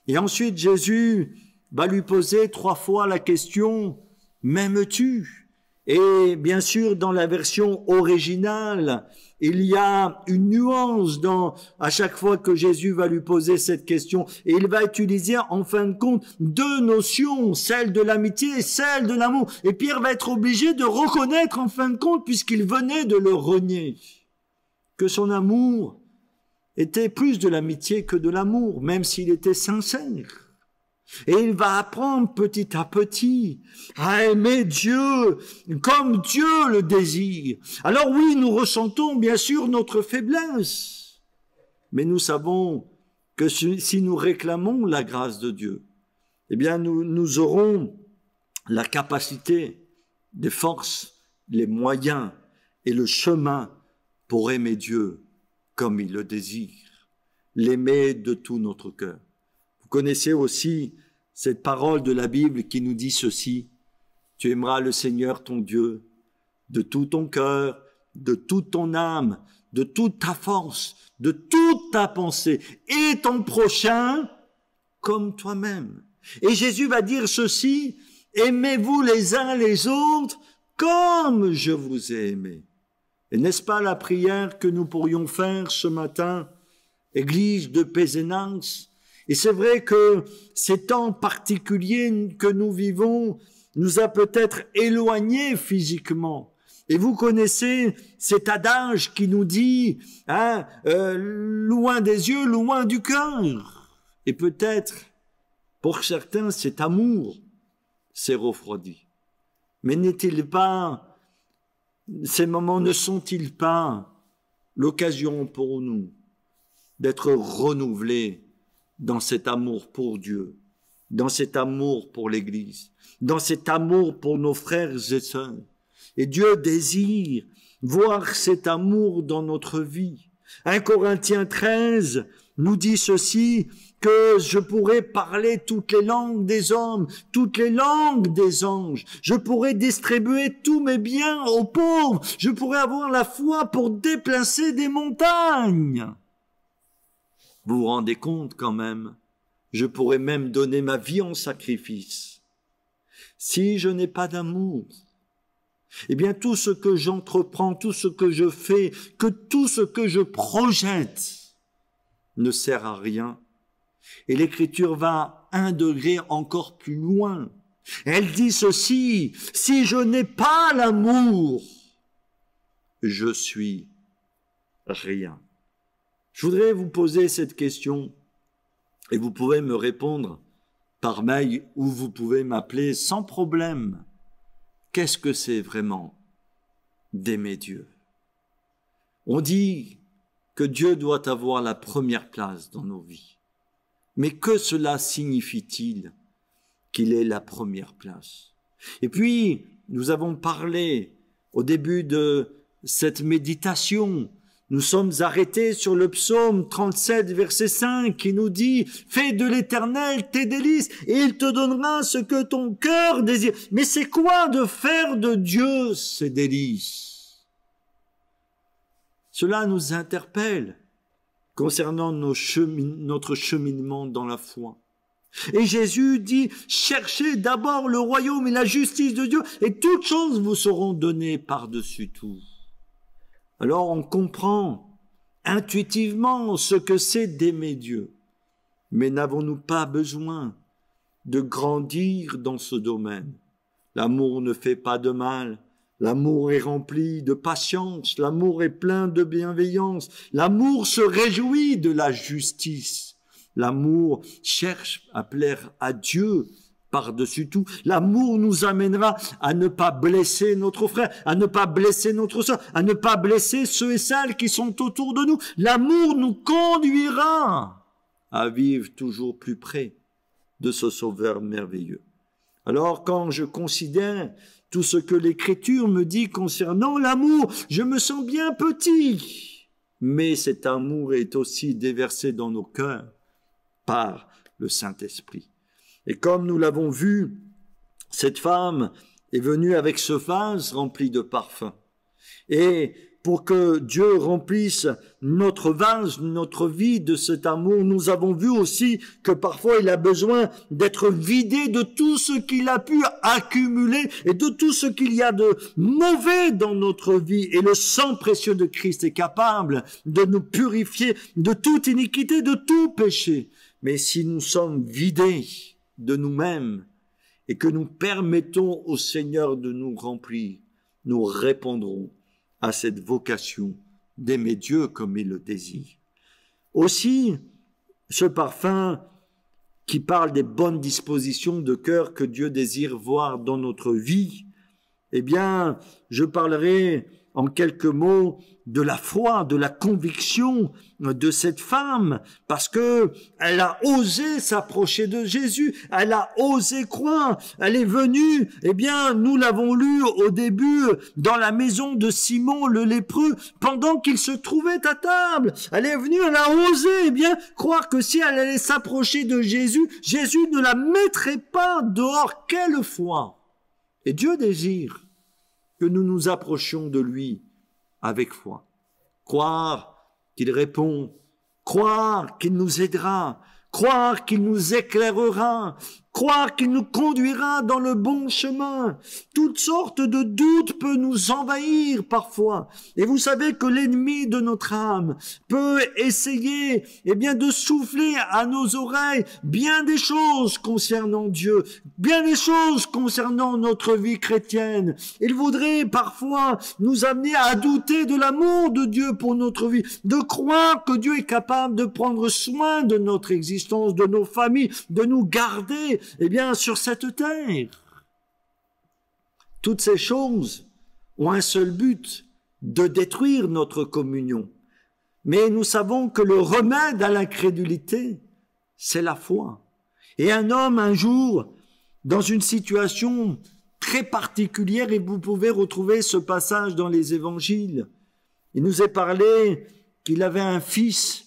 Et ensuite Jésus va lui poser 3 fois la question, m'aimes-tu? Et bien sûr, dans la version originale, il y a une nuance à chaque fois que Jésus va lui poser cette question. Et il va utiliser, en fin de compte, 2 notions, celle de l'amitié et celle de l'amour. Et Pierre va être obligé de reconnaître, en fin de compte, puisqu'il venait de le renier, que son amour était plus de l'amitié que de l'amour, même s'il était sincère. Et il va apprendre petit à petit à aimer Dieu comme Dieu le désire. Alors oui, nous ressentons bien sûr notre faiblesse, mais nous savons que si nous réclamons la grâce de Dieu, eh bien nous aurons la capacité, les forces, les moyens et le chemin pour aimer Dieu comme il le désire, l'aimer de tout notre cœur. Vous connaissez aussi cette parole de la Bible qui nous dit ceci: tu aimeras le Seigneur ton Dieu de tout ton cœur, de toute ton âme, de toute ta force, de toute ta pensée, et ton prochain comme toi-même. Et Jésus va dire ceci: aimez-vous les uns les autres comme je vous ai aimé. Et n'est-ce pas la prière que nous pourrions faire ce matin, Église de Pézénance? Et c'est vrai que ces temps particuliers que nous vivons nous a peut-être éloignés physiquement. Et vous connaissez cet adage qui nous dit, loin des yeux, loin du cœur. Et peut-être, pour certains, cet amour s'est refroidi. Mais ces moments ne sont-ils pas l'occasion pour nous d'être renouvelés dans cet amour pour Dieu, dans cet amour pour l'Église, dans cet amour pour nos frères et sœurs? Et Dieu désire voir cet amour dans notre vie. 1 Corinthiens 13 nous dit ceci, que je pourrais parler toutes les langues des hommes, toutes les langues des anges. Je pourrais distribuer tous mes biens aux pauvres. Je pourrais avoir la foi pour déplacer des montagnes. Vous vous rendez compte quand même? Je pourrais même donner ma vie en sacrifice. Si je n'ai pas d'amour, eh bien tout ce que j'entreprends, tout ce que je fais, que tout ce que je projette ne sert à rien. Et l'Écriture va 1 degré encore plus loin. Elle dit ceci: si je n'ai pas l'amour, je suis rien. Je voudrais vous poser cette question, et vous pouvez me répondre par mail ou vous pouvez m'appeler sans problème. Qu'est-ce que c'est vraiment d'aimer Dieu? On dit que Dieu doit avoir la première place dans nos vies. Mais que cela signifie-t-il qu'il ait la première place? Et puis, nous avons parlé au début de cette méditation, nous sommes arrêtés sur le psaume 37, verset 5, qui nous dit « Fais de l'Éternel tes délices, et il te donnera ce que ton cœur désire. » Mais c'est quoi de faire de Dieu ses délices? Cela nous interpelle concernant notre cheminement dans la foi. Et Jésus dit, cherchez d'abord le royaume et la justice de Dieu, et toutes choses vous seront données par-dessus tout. Alors on comprend intuitivement ce que c'est d'aimer Dieu. Mais n'avons-nous pas besoin de grandir dans ce domaine? L'amour ne fait pas de mal. L'amour est rempli de patience, l'amour est plein de bienveillance, l'amour se réjouit de la justice, l'amour cherche à plaire à Dieu par-dessus tout, l'amour nous amènera à ne pas blesser notre frère, à ne pas blesser notre sœur, à ne pas blesser ceux et celles qui sont autour de nous. L'amour nous conduira à vivre toujours plus près de ce Sauveur merveilleux. Alors quand je considère tout ce que l'Écriture me dit concernant l'amour, je me sens bien petit. Mais cet amour est aussi déversé dans nos cœurs par le Saint-Esprit. Et comme nous l'avons vu, cette femme est venue avec ce vase rempli de parfums. Et pour que Dieu remplisse notre vase, notre vie de cet amour, nous avons vu aussi que parfois il a besoin d'être vidé de tout ce qu'il a pu accumuler et de tout ce qu'il y a de mauvais dans notre vie. Et le sang précieux de Christ est capable de nous purifier de toute iniquité, de tout péché. Mais si nous sommes vidés de nous-mêmes et que nous permettons au Seigneur de nous remplir, nous répondrons à cette vocation d'aimer Dieu comme il le désire. Aussi, ce parfum qui parle des bonnes dispositions de cœur que Dieu désire voir dans notre vie, eh bien, je parlerai en quelques mots de la foi, de la conviction de cette femme, parce que elle a osé s'approcher de Jésus, elle a osé croire, elle est venue, eh bien, nous l'avons lu au début, dans la maison de Simon le lépreux, pendant qu'il se trouvait à table. Elle est venue, elle a osé, eh bien, croire que si elle allait s'approcher de Jésus, Jésus ne la mettrait pas dehors. Quelle foi! Et Dieu désire que nous nous approchions de lui avec foi. Croire qu'il répond, croire qu'il nous aidera, croire qu'il nous éclairera, croire qu'il nous conduira dans le bon chemin. Toutes sortes de doutes peuvent nous envahir parfois. Et vous savez que l'ennemi de notre âme peut essayer, eh bien, de souffler à nos oreilles bien des choses concernant Dieu, bien des choses concernant notre vie chrétienne. Il voudrait parfois nous amener à douter de l'amour de Dieu pour notre vie, de croire que Dieu est capable de prendre soin de notre existence, de nos familles, de nous garder, eh bien, sur cette terre. Toutes ces choses ont un seul but, de détruire notre communion. Mais nous savons que le remède à l'incrédulité, c'est la foi. Et un homme, un jour, dans une situation très particulière, et vous pouvez retrouver ce passage dans les évangiles, il nous est parlé qu'il avait un fils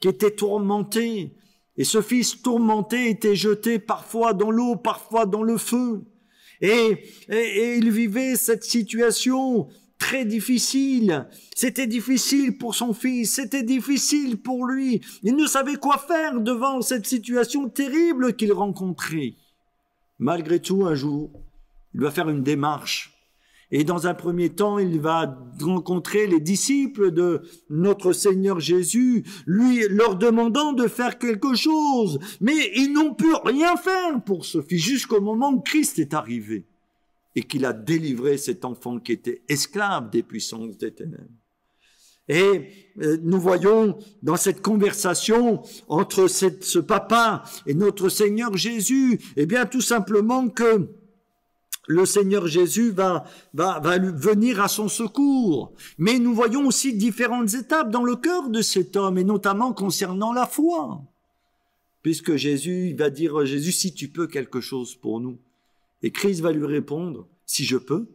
qui était tourmenté, et ce fils tourmenté était jeté parfois dans l'eau, parfois dans le feu. Et il vivait cette situation très difficile. C'était difficile pour son fils, c'était difficile pour lui. Il ne savait quoi faire devant cette situation terrible qu'il rencontrait. Malgré tout, un jour, il va faire une démarche. Et dans un premier temps, il va rencontrer les disciples de notre Seigneur Jésus, lui leur demandant de faire quelque chose. Mais ils n'ont pu rien faire pour ce fils, jusqu'au moment où Christ est arrivé et qu'il a délivré cet enfant qui était esclave des puissances des ténèbres. Et nous voyons dans cette conversation entre ce papa et notre Seigneur Jésus, eh bien tout simplement que le Seigneur Jésus va venir à son secours. Mais nous voyons aussi différentes étapes dans le cœur de cet homme, et notamment concernant la foi. Puisque Jésus va dire, Jésus, si tu peux quelque chose pour nous. Et Christ va lui répondre, si je peux,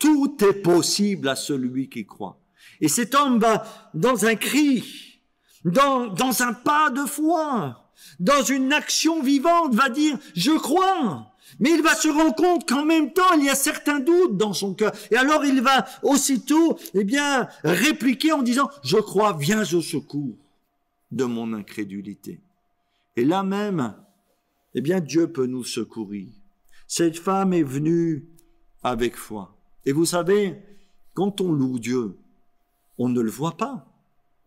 tout est possible à celui qui croit. Et cet homme va, dans un cri, dans un pas de foi, dans une action vivante, va dire, je crois. Mais il va se rendre compte qu'en même temps, il y a certains doutes dans son cœur. Et alors, il va aussitôt, eh bien, répliquer en disant, je crois, viens au secours de mon incrédulité. Et là même, eh bien, Dieu peut nous secourir. Cette femme est venue avec foi. Et vous savez, quand on loue Dieu, on ne le voit pas.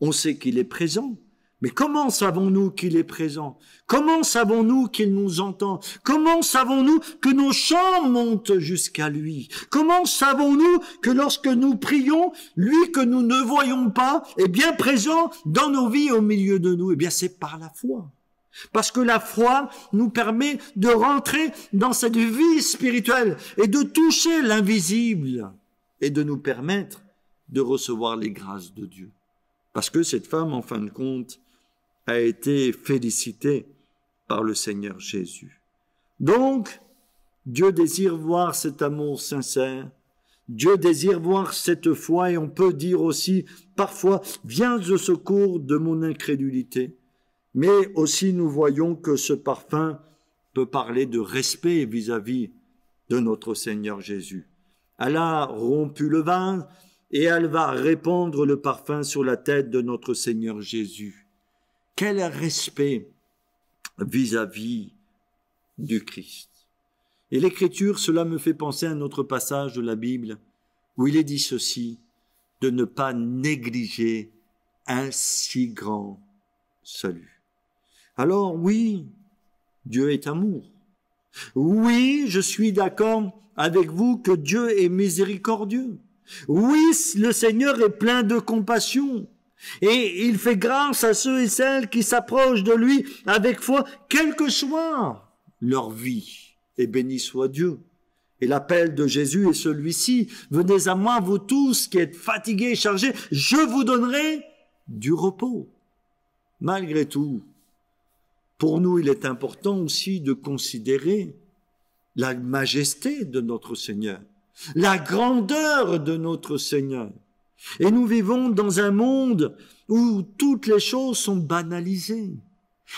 On sait qu'il est présent. Mais comment savons-nous qu'il est présent? Comment savons-nous qu'il nous entend? Comment savons-nous que nos chants montent jusqu'à lui? Comment savons-nous que lorsque nous prions, lui que nous ne voyons pas est bien présent dans nos vies au milieu de nous? Eh bien, c'est par la foi. Parce que la foi nous permet de rentrer dans cette vie spirituelle et de toucher l'invisible et de nous permettre de recevoir les grâces de Dieu. Parce que cette femme, en fin de compte, a été félicitée par le Seigneur Jésus. Donc, Dieu désire voir cet amour sincère. Dieu désire voir cette foi, et on peut dire aussi, parfois, viens au secours de mon incrédulité. Mais aussi, nous voyons que ce parfum peut parler de respect vis-à-vis de notre Seigneur Jésus. Elle a rompu le vin, et elle va répandre le parfum sur la tête de notre Seigneur Jésus. Quel respect vis-à-vis du Christ. Et l'Écriture, cela me fait penser à un autre passage de la Bible où il est dit ceci, de ne pas négliger un si grand salut. Alors oui, Dieu est amour. Oui, je suis d'accord avec vous que Dieu est miséricordieux. Oui, le Seigneur est plein de compassion. Et il fait grâce à ceux et celles qui s'approchent de lui avec foi, quelle que soit leur vie. Et béni soit Dieu. Et l'appel de Jésus est celui-ci. Venez à moi, vous tous qui êtes fatigués et chargés, je vous donnerai du repos. Malgré tout, pour nous, il est important aussi de considérer la majesté de notre Seigneur, la grandeur de notre Seigneur. Et nous vivons dans un monde où toutes les choses sont banalisées.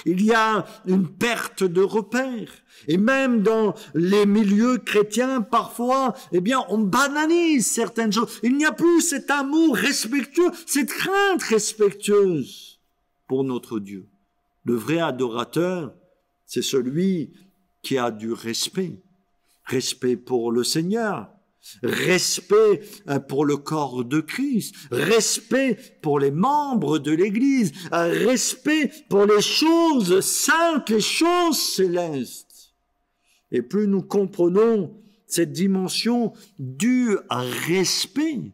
Il y a une perte de repères. Et même dans les milieux chrétiens, parfois, on banalise certaines choses. Il n'y a plus cet amour respectueux, cette crainte respectueuse pour notre Dieu. Le vrai adorateur, c'est celui qui a du respect. Respect pour le Seigneur, respect pour le corps de Christ, respect pour les membres de l'Église, respect pour les choses saintes, les choses célestes. Et plus nous comprenons cette dimension du respect,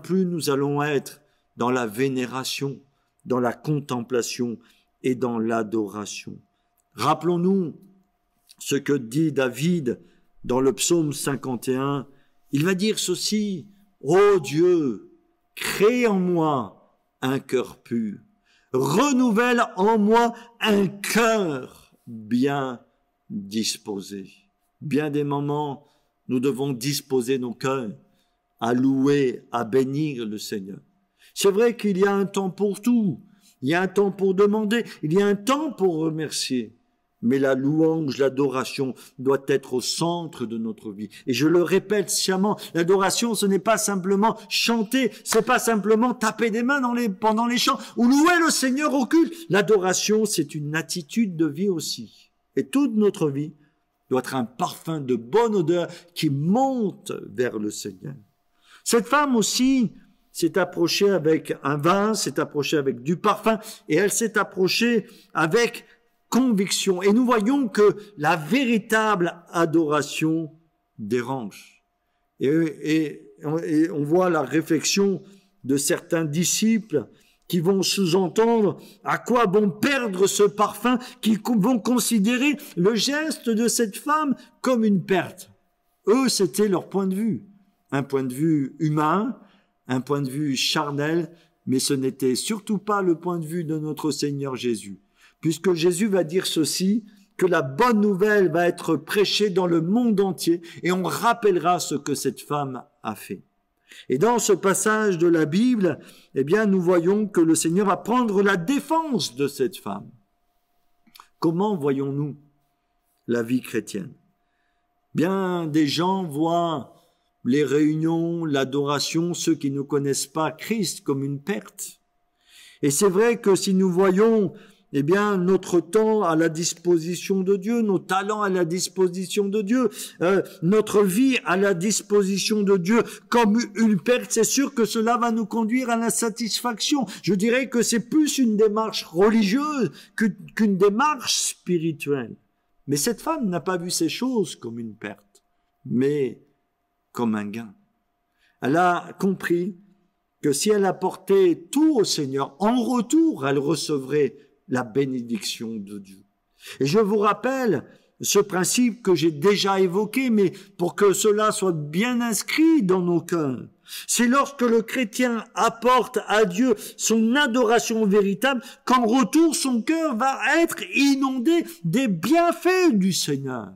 plus nous allons être dans la vénération, dans la contemplation et dans l'adoration. Rappelons-nous ce que dit David dans le psaume 51. Il va dire ceci: « Ô Dieu, crée en moi un cœur pur, renouvelle en moi un cœur bien disposé. » Bien des moments, nous devons disposer nos cœurs à louer, à bénir le Seigneur. C'est vrai qu'il y a un temps pour tout. Il y a un temps pour demander, il y a un temps pour remercier. Mais la louange, l'adoration doit être au centre de notre vie. Et je le répète sciemment, l'adoration, ce n'est pas simplement chanter, c'est pas simplement taper des mains pendant les chants ou louer le Seigneur au culte. L'adoration, c'est une attitude de vie aussi. Et toute notre vie doit être un parfum de bonne odeur qui monte vers le Seigneur. Cette femme aussi s'est approchée avec un vin, s'est approchée avec du parfum, et elle s'est approchée avec conviction. Et nous voyons que la véritable adoration dérange. Et on voit la réflexion de certains disciples qui vont sous-entendre à quoi bon perdre ce parfum, qui vont considérer le geste de cette femme comme une perte. Eux, c'était leur point de vue. Un point de vue humain, un point de vue charnel, mais ce n'était surtout pas le point de vue de notre Seigneur Jésus. Puisque Jésus va dire ceci, que la bonne nouvelle va être prêchée dans le monde entier et on rappellera ce que cette femme a fait. Et dans ce passage de la Bible, nous voyons que le Seigneur va prendre la défense de cette femme. Comment voyons-nous la vie chrétienne? Bien, des gens voient les réunions, l'adoration, ceux qui ne connaissent pas Christ comme une perte. Et c'est vrai que si nous voyons notre temps à la disposition de Dieu, nos talents à la disposition de Dieu, notre vie à la disposition de Dieu comme une perte, c'est sûr que cela va nous conduire à la satisfaction. Je dirais que c'est plus une démarche religieuse qu'une démarche spirituelle. Mais cette femme n'a pas vu ces choses comme une perte, mais comme un gain. Elle a compris que si elle apportait tout au Seigneur, en retour, elle recevrait la bénédiction de Dieu. Et je vous rappelle ce principe que j'ai déjà évoqué, mais pour que cela soit bien inscrit dans nos cœurs. C'est lorsque le chrétien apporte à Dieu son adoration véritable qu'en retour son cœur va être inondé des bienfaits du Seigneur.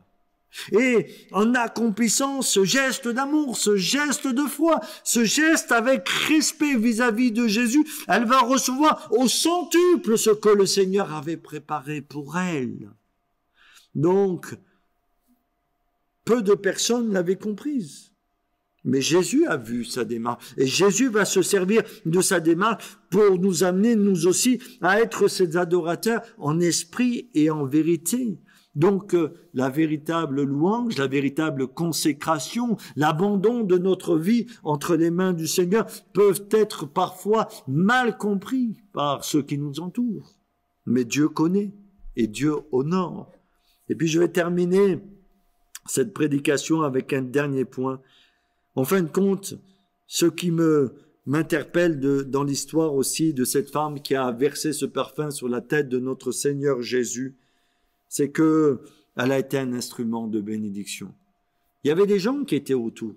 Et en accomplissant ce geste d'amour, ce geste de foi, ce geste avec respect vis-à-vis de Jésus, elle va recevoir au centuple ce que le Seigneur avait préparé pour elle. Donc, peu de personnes l'avaient comprise. Mais Jésus a vu sa démarche. Et Jésus va se servir de sa démarche pour nous amener, nous aussi, à être ces adorateurs en esprit et en vérité. Donc, la véritable louange, la véritable consécration, l'abandon de notre vie entre les mains du Seigneur peuvent être parfois mal compris par ceux qui nous entourent. Mais Dieu connaît et Dieu honore. Et puis, je vais terminer cette prédication avec un dernier point. En fin de compte, ce qui m'interpelle dans l'histoire aussi de cette femme qui a versé ce parfum sur la tête de notre Seigneur Jésus, c'est que elle a été un instrument de bénédiction. Il y avait des gens qui étaient autour.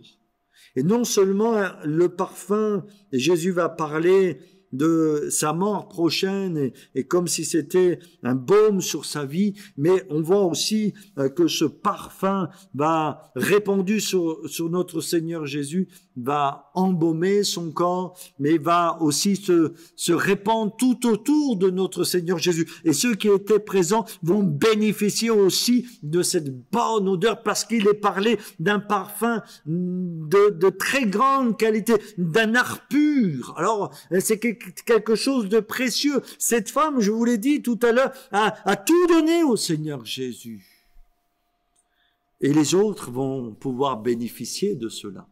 Et non seulement le parfum, et Jésus va parler de sa mort prochaine et comme si c'était un baume sur sa vie, mais on voit aussi que ce parfum va répandu sur notre Seigneur Jésus, va embaumer son corps, mais va aussi se répandre tout autour de notre Seigneur Jésus. Et ceux qui étaient présents vont bénéficier aussi de cette bonne odeur parce qu'il est parlé d'un parfum de très grande qualité, d'un art pur. Alors, c'est quelque chose de précieux. Cette femme, je vous l'ai dit tout à l'heure, a tout donné au Seigneur Jésus. Et les autres vont pouvoir bénéficier de cela.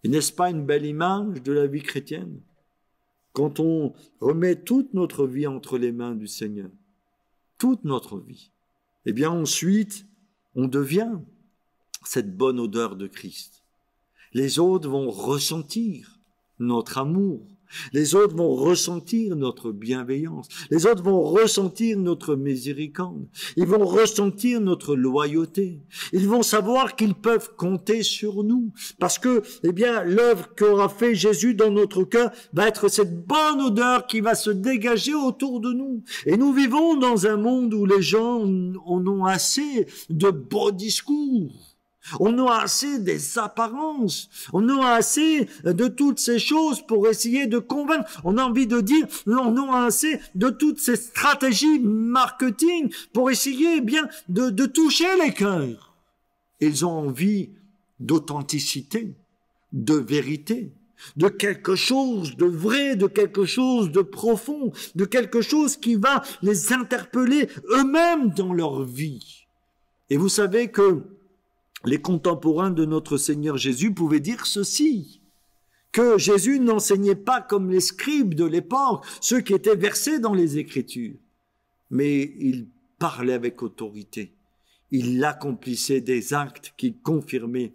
Et n'est-ce pas une belle image de la vie chrétienne? Quand on remet toute notre vie entre les mains du Seigneur, toute notre vie, eh bien ensuite, on devient cette bonne odeur de Christ. Les autres vont ressentir notre amour. Les autres vont ressentir notre bienveillance. Les autres vont ressentir notre miséricorde. Ils vont ressentir notre loyauté. Ils vont savoir qu'ils peuvent compter sur nous. Parce que, eh bien, l'œuvre qu'aura fait Jésus dans notre cœur va être cette bonne odeur qui va se dégager autour de nous. Et nous vivons dans un monde où les gens en ont assez de beaux discours. On a assez des apparences, on a assez de toutes ces choses pour essayer de convaincre. On a envie de dire, on a assez de toutes ces stratégies marketing pour essayer eh bien de toucher les cœurs. Ils ont envie d'authenticité, de vérité, de quelque chose de vrai, de quelque chose de profond, de quelque chose qui va les interpeller eux-mêmes dans leur vie. Et vous savez que les contemporains de notre Seigneur Jésus pouvaient dire ceci, que Jésus n'enseignait pas comme les scribes de l'époque, ceux qui étaient versés dans les Écritures, mais il parlait avec autorité. Il accomplissait des actes qui confirmaient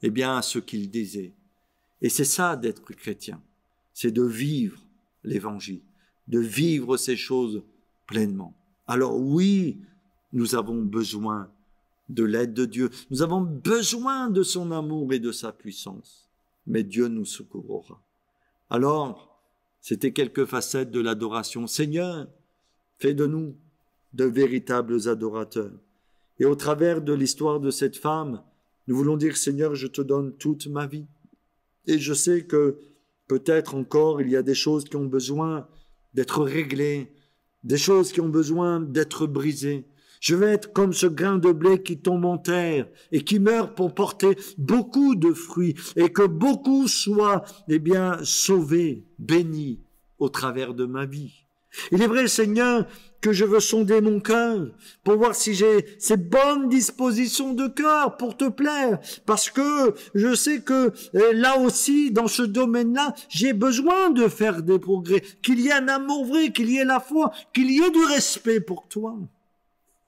eh bien, ce qu'il disait. Et c'est ça d'être chrétien, c'est de vivre l'Évangile, de vivre ces choses pleinement. Alors oui, nous avons besoin de l'aide de Dieu. Nous avons besoin de son amour et de sa puissance. Mais Dieu nous secourra. Alors, c'était quelques facettes de l'adoration. Seigneur, fais de nous de véritables adorateurs. Et au travers de l'histoire de cette femme, nous voulons dire, Seigneur, je te donne toute ma vie. Et je sais que peut-être encore il y a des choses qui ont besoin d'être réglées, des choses qui ont besoin d'être brisées. Je vais être comme ce grain de blé qui tombe en terre et qui meurt pour porter beaucoup de fruits et que beaucoup soient, eh bien, sauvés, bénis au travers de ma vie. Il est vrai, Seigneur, que je veux sonder mon cœur pour voir si j'ai ces bonnes dispositions de cœur pour te plaire, parce que je sais que là aussi, dans ce domaine-là, j'ai besoin de faire des progrès, qu'il y ait un amour vrai, qu'il y ait la foi, qu'il y ait du respect pour toi.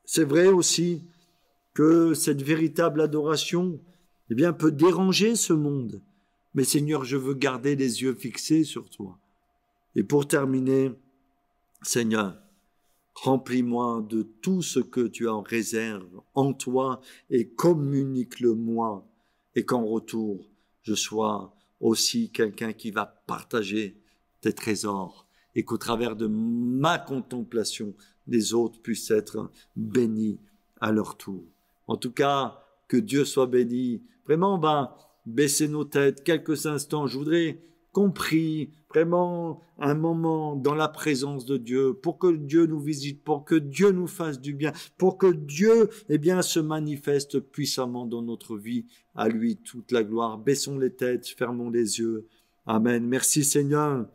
C'est vrai aussi que cette véritable adoration, eh bien, peut déranger ce monde. Mais Seigneur, je veux garder les yeux fixés sur toi. Et pour terminer, Seigneur, remplis-moi de tout ce que tu as en réserve en toi et communique-le-moi. Et qu'en retour, je sois aussi quelqu'un qui va partager tes trésors et qu'au travers de ma contemplation, les autres puissent être bénis à leur tour. En tout cas, que Dieu soit béni. Vraiment, on va baisser nos têtes quelques instants. Je voudrais qu'on prie vraiment un moment dans la présence de Dieu pour que Dieu nous visite, pour que Dieu nous fasse du bien, pour que Dieu, eh bien, se manifeste puissamment dans notre vie. À lui toute la gloire. Baissons les têtes, fermons les yeux. Amen. Merci Seigneur,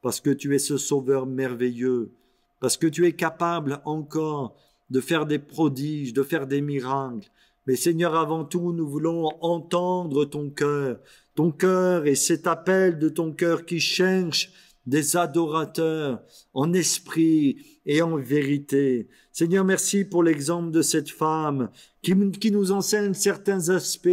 parce que tu es ce sauveur merveilleux, parce que tu es capable encore de faire des prodiges, de faire des miracles. Mais Seigneur, avant tout, nous voulons entendre ton cœur et cet appel de ton cœur qui cherche des adorateurs en esprit et en vérité. Seigneur, merci pour l'exemple de cette femme qui nous enseigne certains aspects.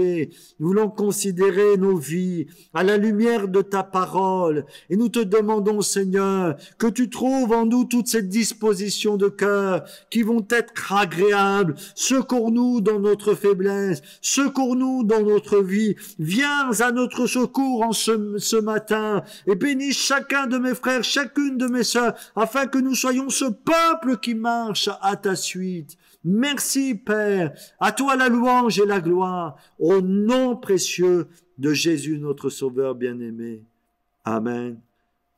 Nous voulons considérer nos vies à la lumière de ta parole. Et nous te demandons, Seigneur, que tu trouves en nous toute cette disposition de cœur qui vont être agréables. Secours-nous dans notre faiblesse. Secours-nous dans notre vie. Viens à notre secours en ce matin et bénis chacun de mes frères, chacune de mes sœurs, afin que nous soyons ce peuple qui marche à ta suite. Merci, Père. À toi la louange et la gloire, au nom précieux de Jésus, notre Sauveur bien-aimé. Amen.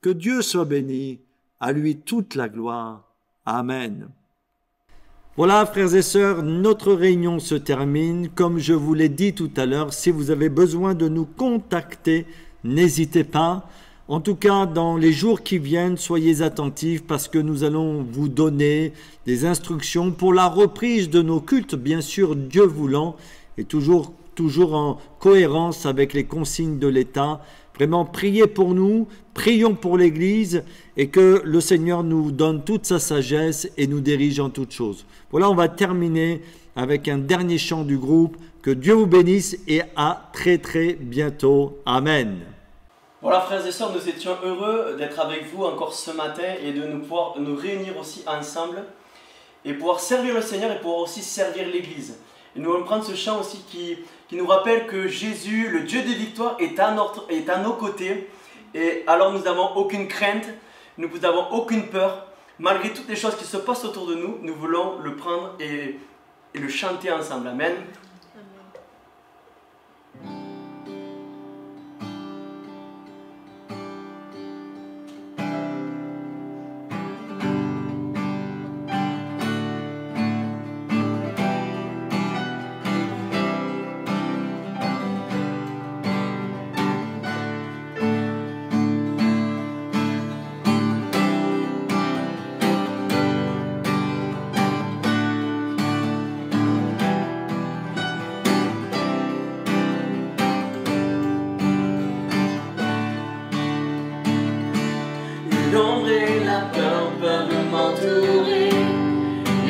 Que Dieu soit béni, à lui toute la gloire. Amen. Voilà, frères et sœurs, notre réunion se termine. Comme je vous l'ai dit tout à l'heure, si vous avez besoin de nous contacter, n'hésitez pas. En tout cas, dans les jours qui viennent, soyez attentifs parce que nous allons vous donner des instructions pour la reprise de nos cultes, bien sûr, Dieu voulant, et toujours en cohérence avec les consignes de l'État. Vraiment, priez pour nous, prions pour l'Église et que le Seigneur nous donne toute sa sagesse et nous dirige en toutes choses. Voilà, on va terminer avec un dernier chant du groupe. Que Dieu vous bénisse et à très très bientôt. Amen. Voilà, frères et sœurs, nous étions heureux d'être avec vous encore ce matin et de pouvoir nous réunir aussi ensemble et pouvoir servir le Seigneur et pouvoir aussi servir l'Église. Et nous allons prendre ce chant aussi qui nous rappelle que Jésus, le Dieu des victoires, est à nos côtés. Et alors nous n'avons aucune crainte, nous n'avons aucune peur. Malgré toutes les choses qui se passent autour de nous, nous voulons le prendre et le chanter ensemble. Amen. L'ombre et la peur peuvent m'entourer,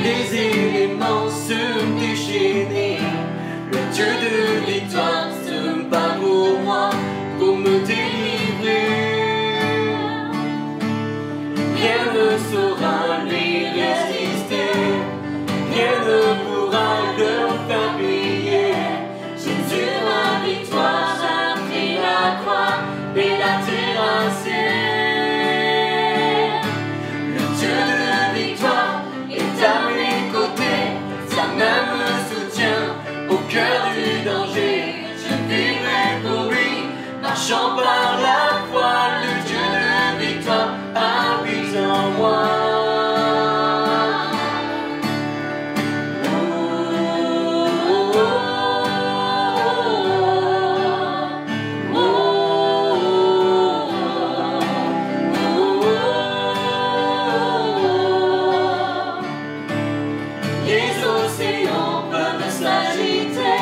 les éléments se déchaîner. Le Dieu de victoire se bat pour moi, pour me délivrer. Rien ne saura lui résister, rien ne pourra le faire plier. Jésus, ma victoire, a pris la croix et l'a terrassée. Marchant par la foi, le Dieu de victoire habite en moi. Les océans peuvent s'agiter,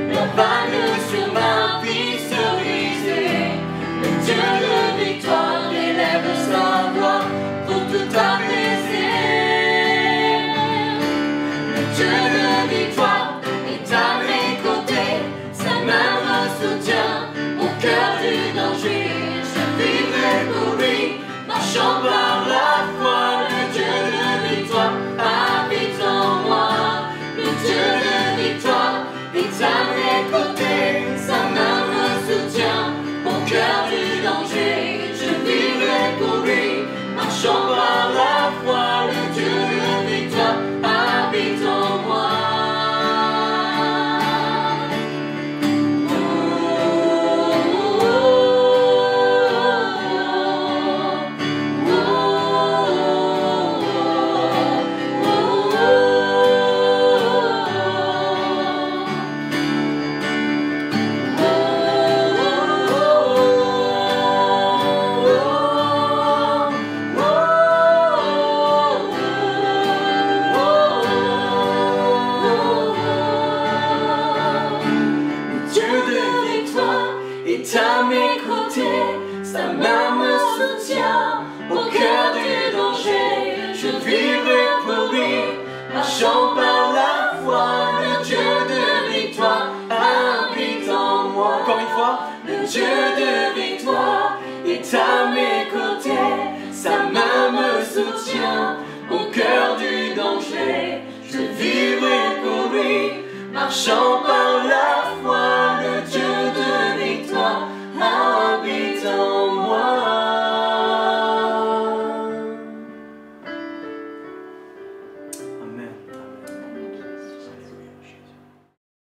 leurs vagues sur ma vie se briser. Le Dieu de victoire élève sa voix pour tout apaiser. Le Dieu de victoire est à mes côtés, sa main me soutient au cœur du danger. Je vivrai pour lui, marchant par la foi. Le Dieu de victoire habite en moi. Le Dieu de victoire est à mes côtés, sa main me soutient au cœur du danger. Je vivrai pour lui, marchant par la foi. Le Dieu de victoire habite en moi. Est à mes côtés, sa main me soutient au cœur du danger. Je vis marchant par la foi, le Dieu de victoire habite en moi. Encore une fois, le Dieu de victoire est à mes côtés, sa main me soutient au cœur du danger. Je vivrai pour lui, marchant par la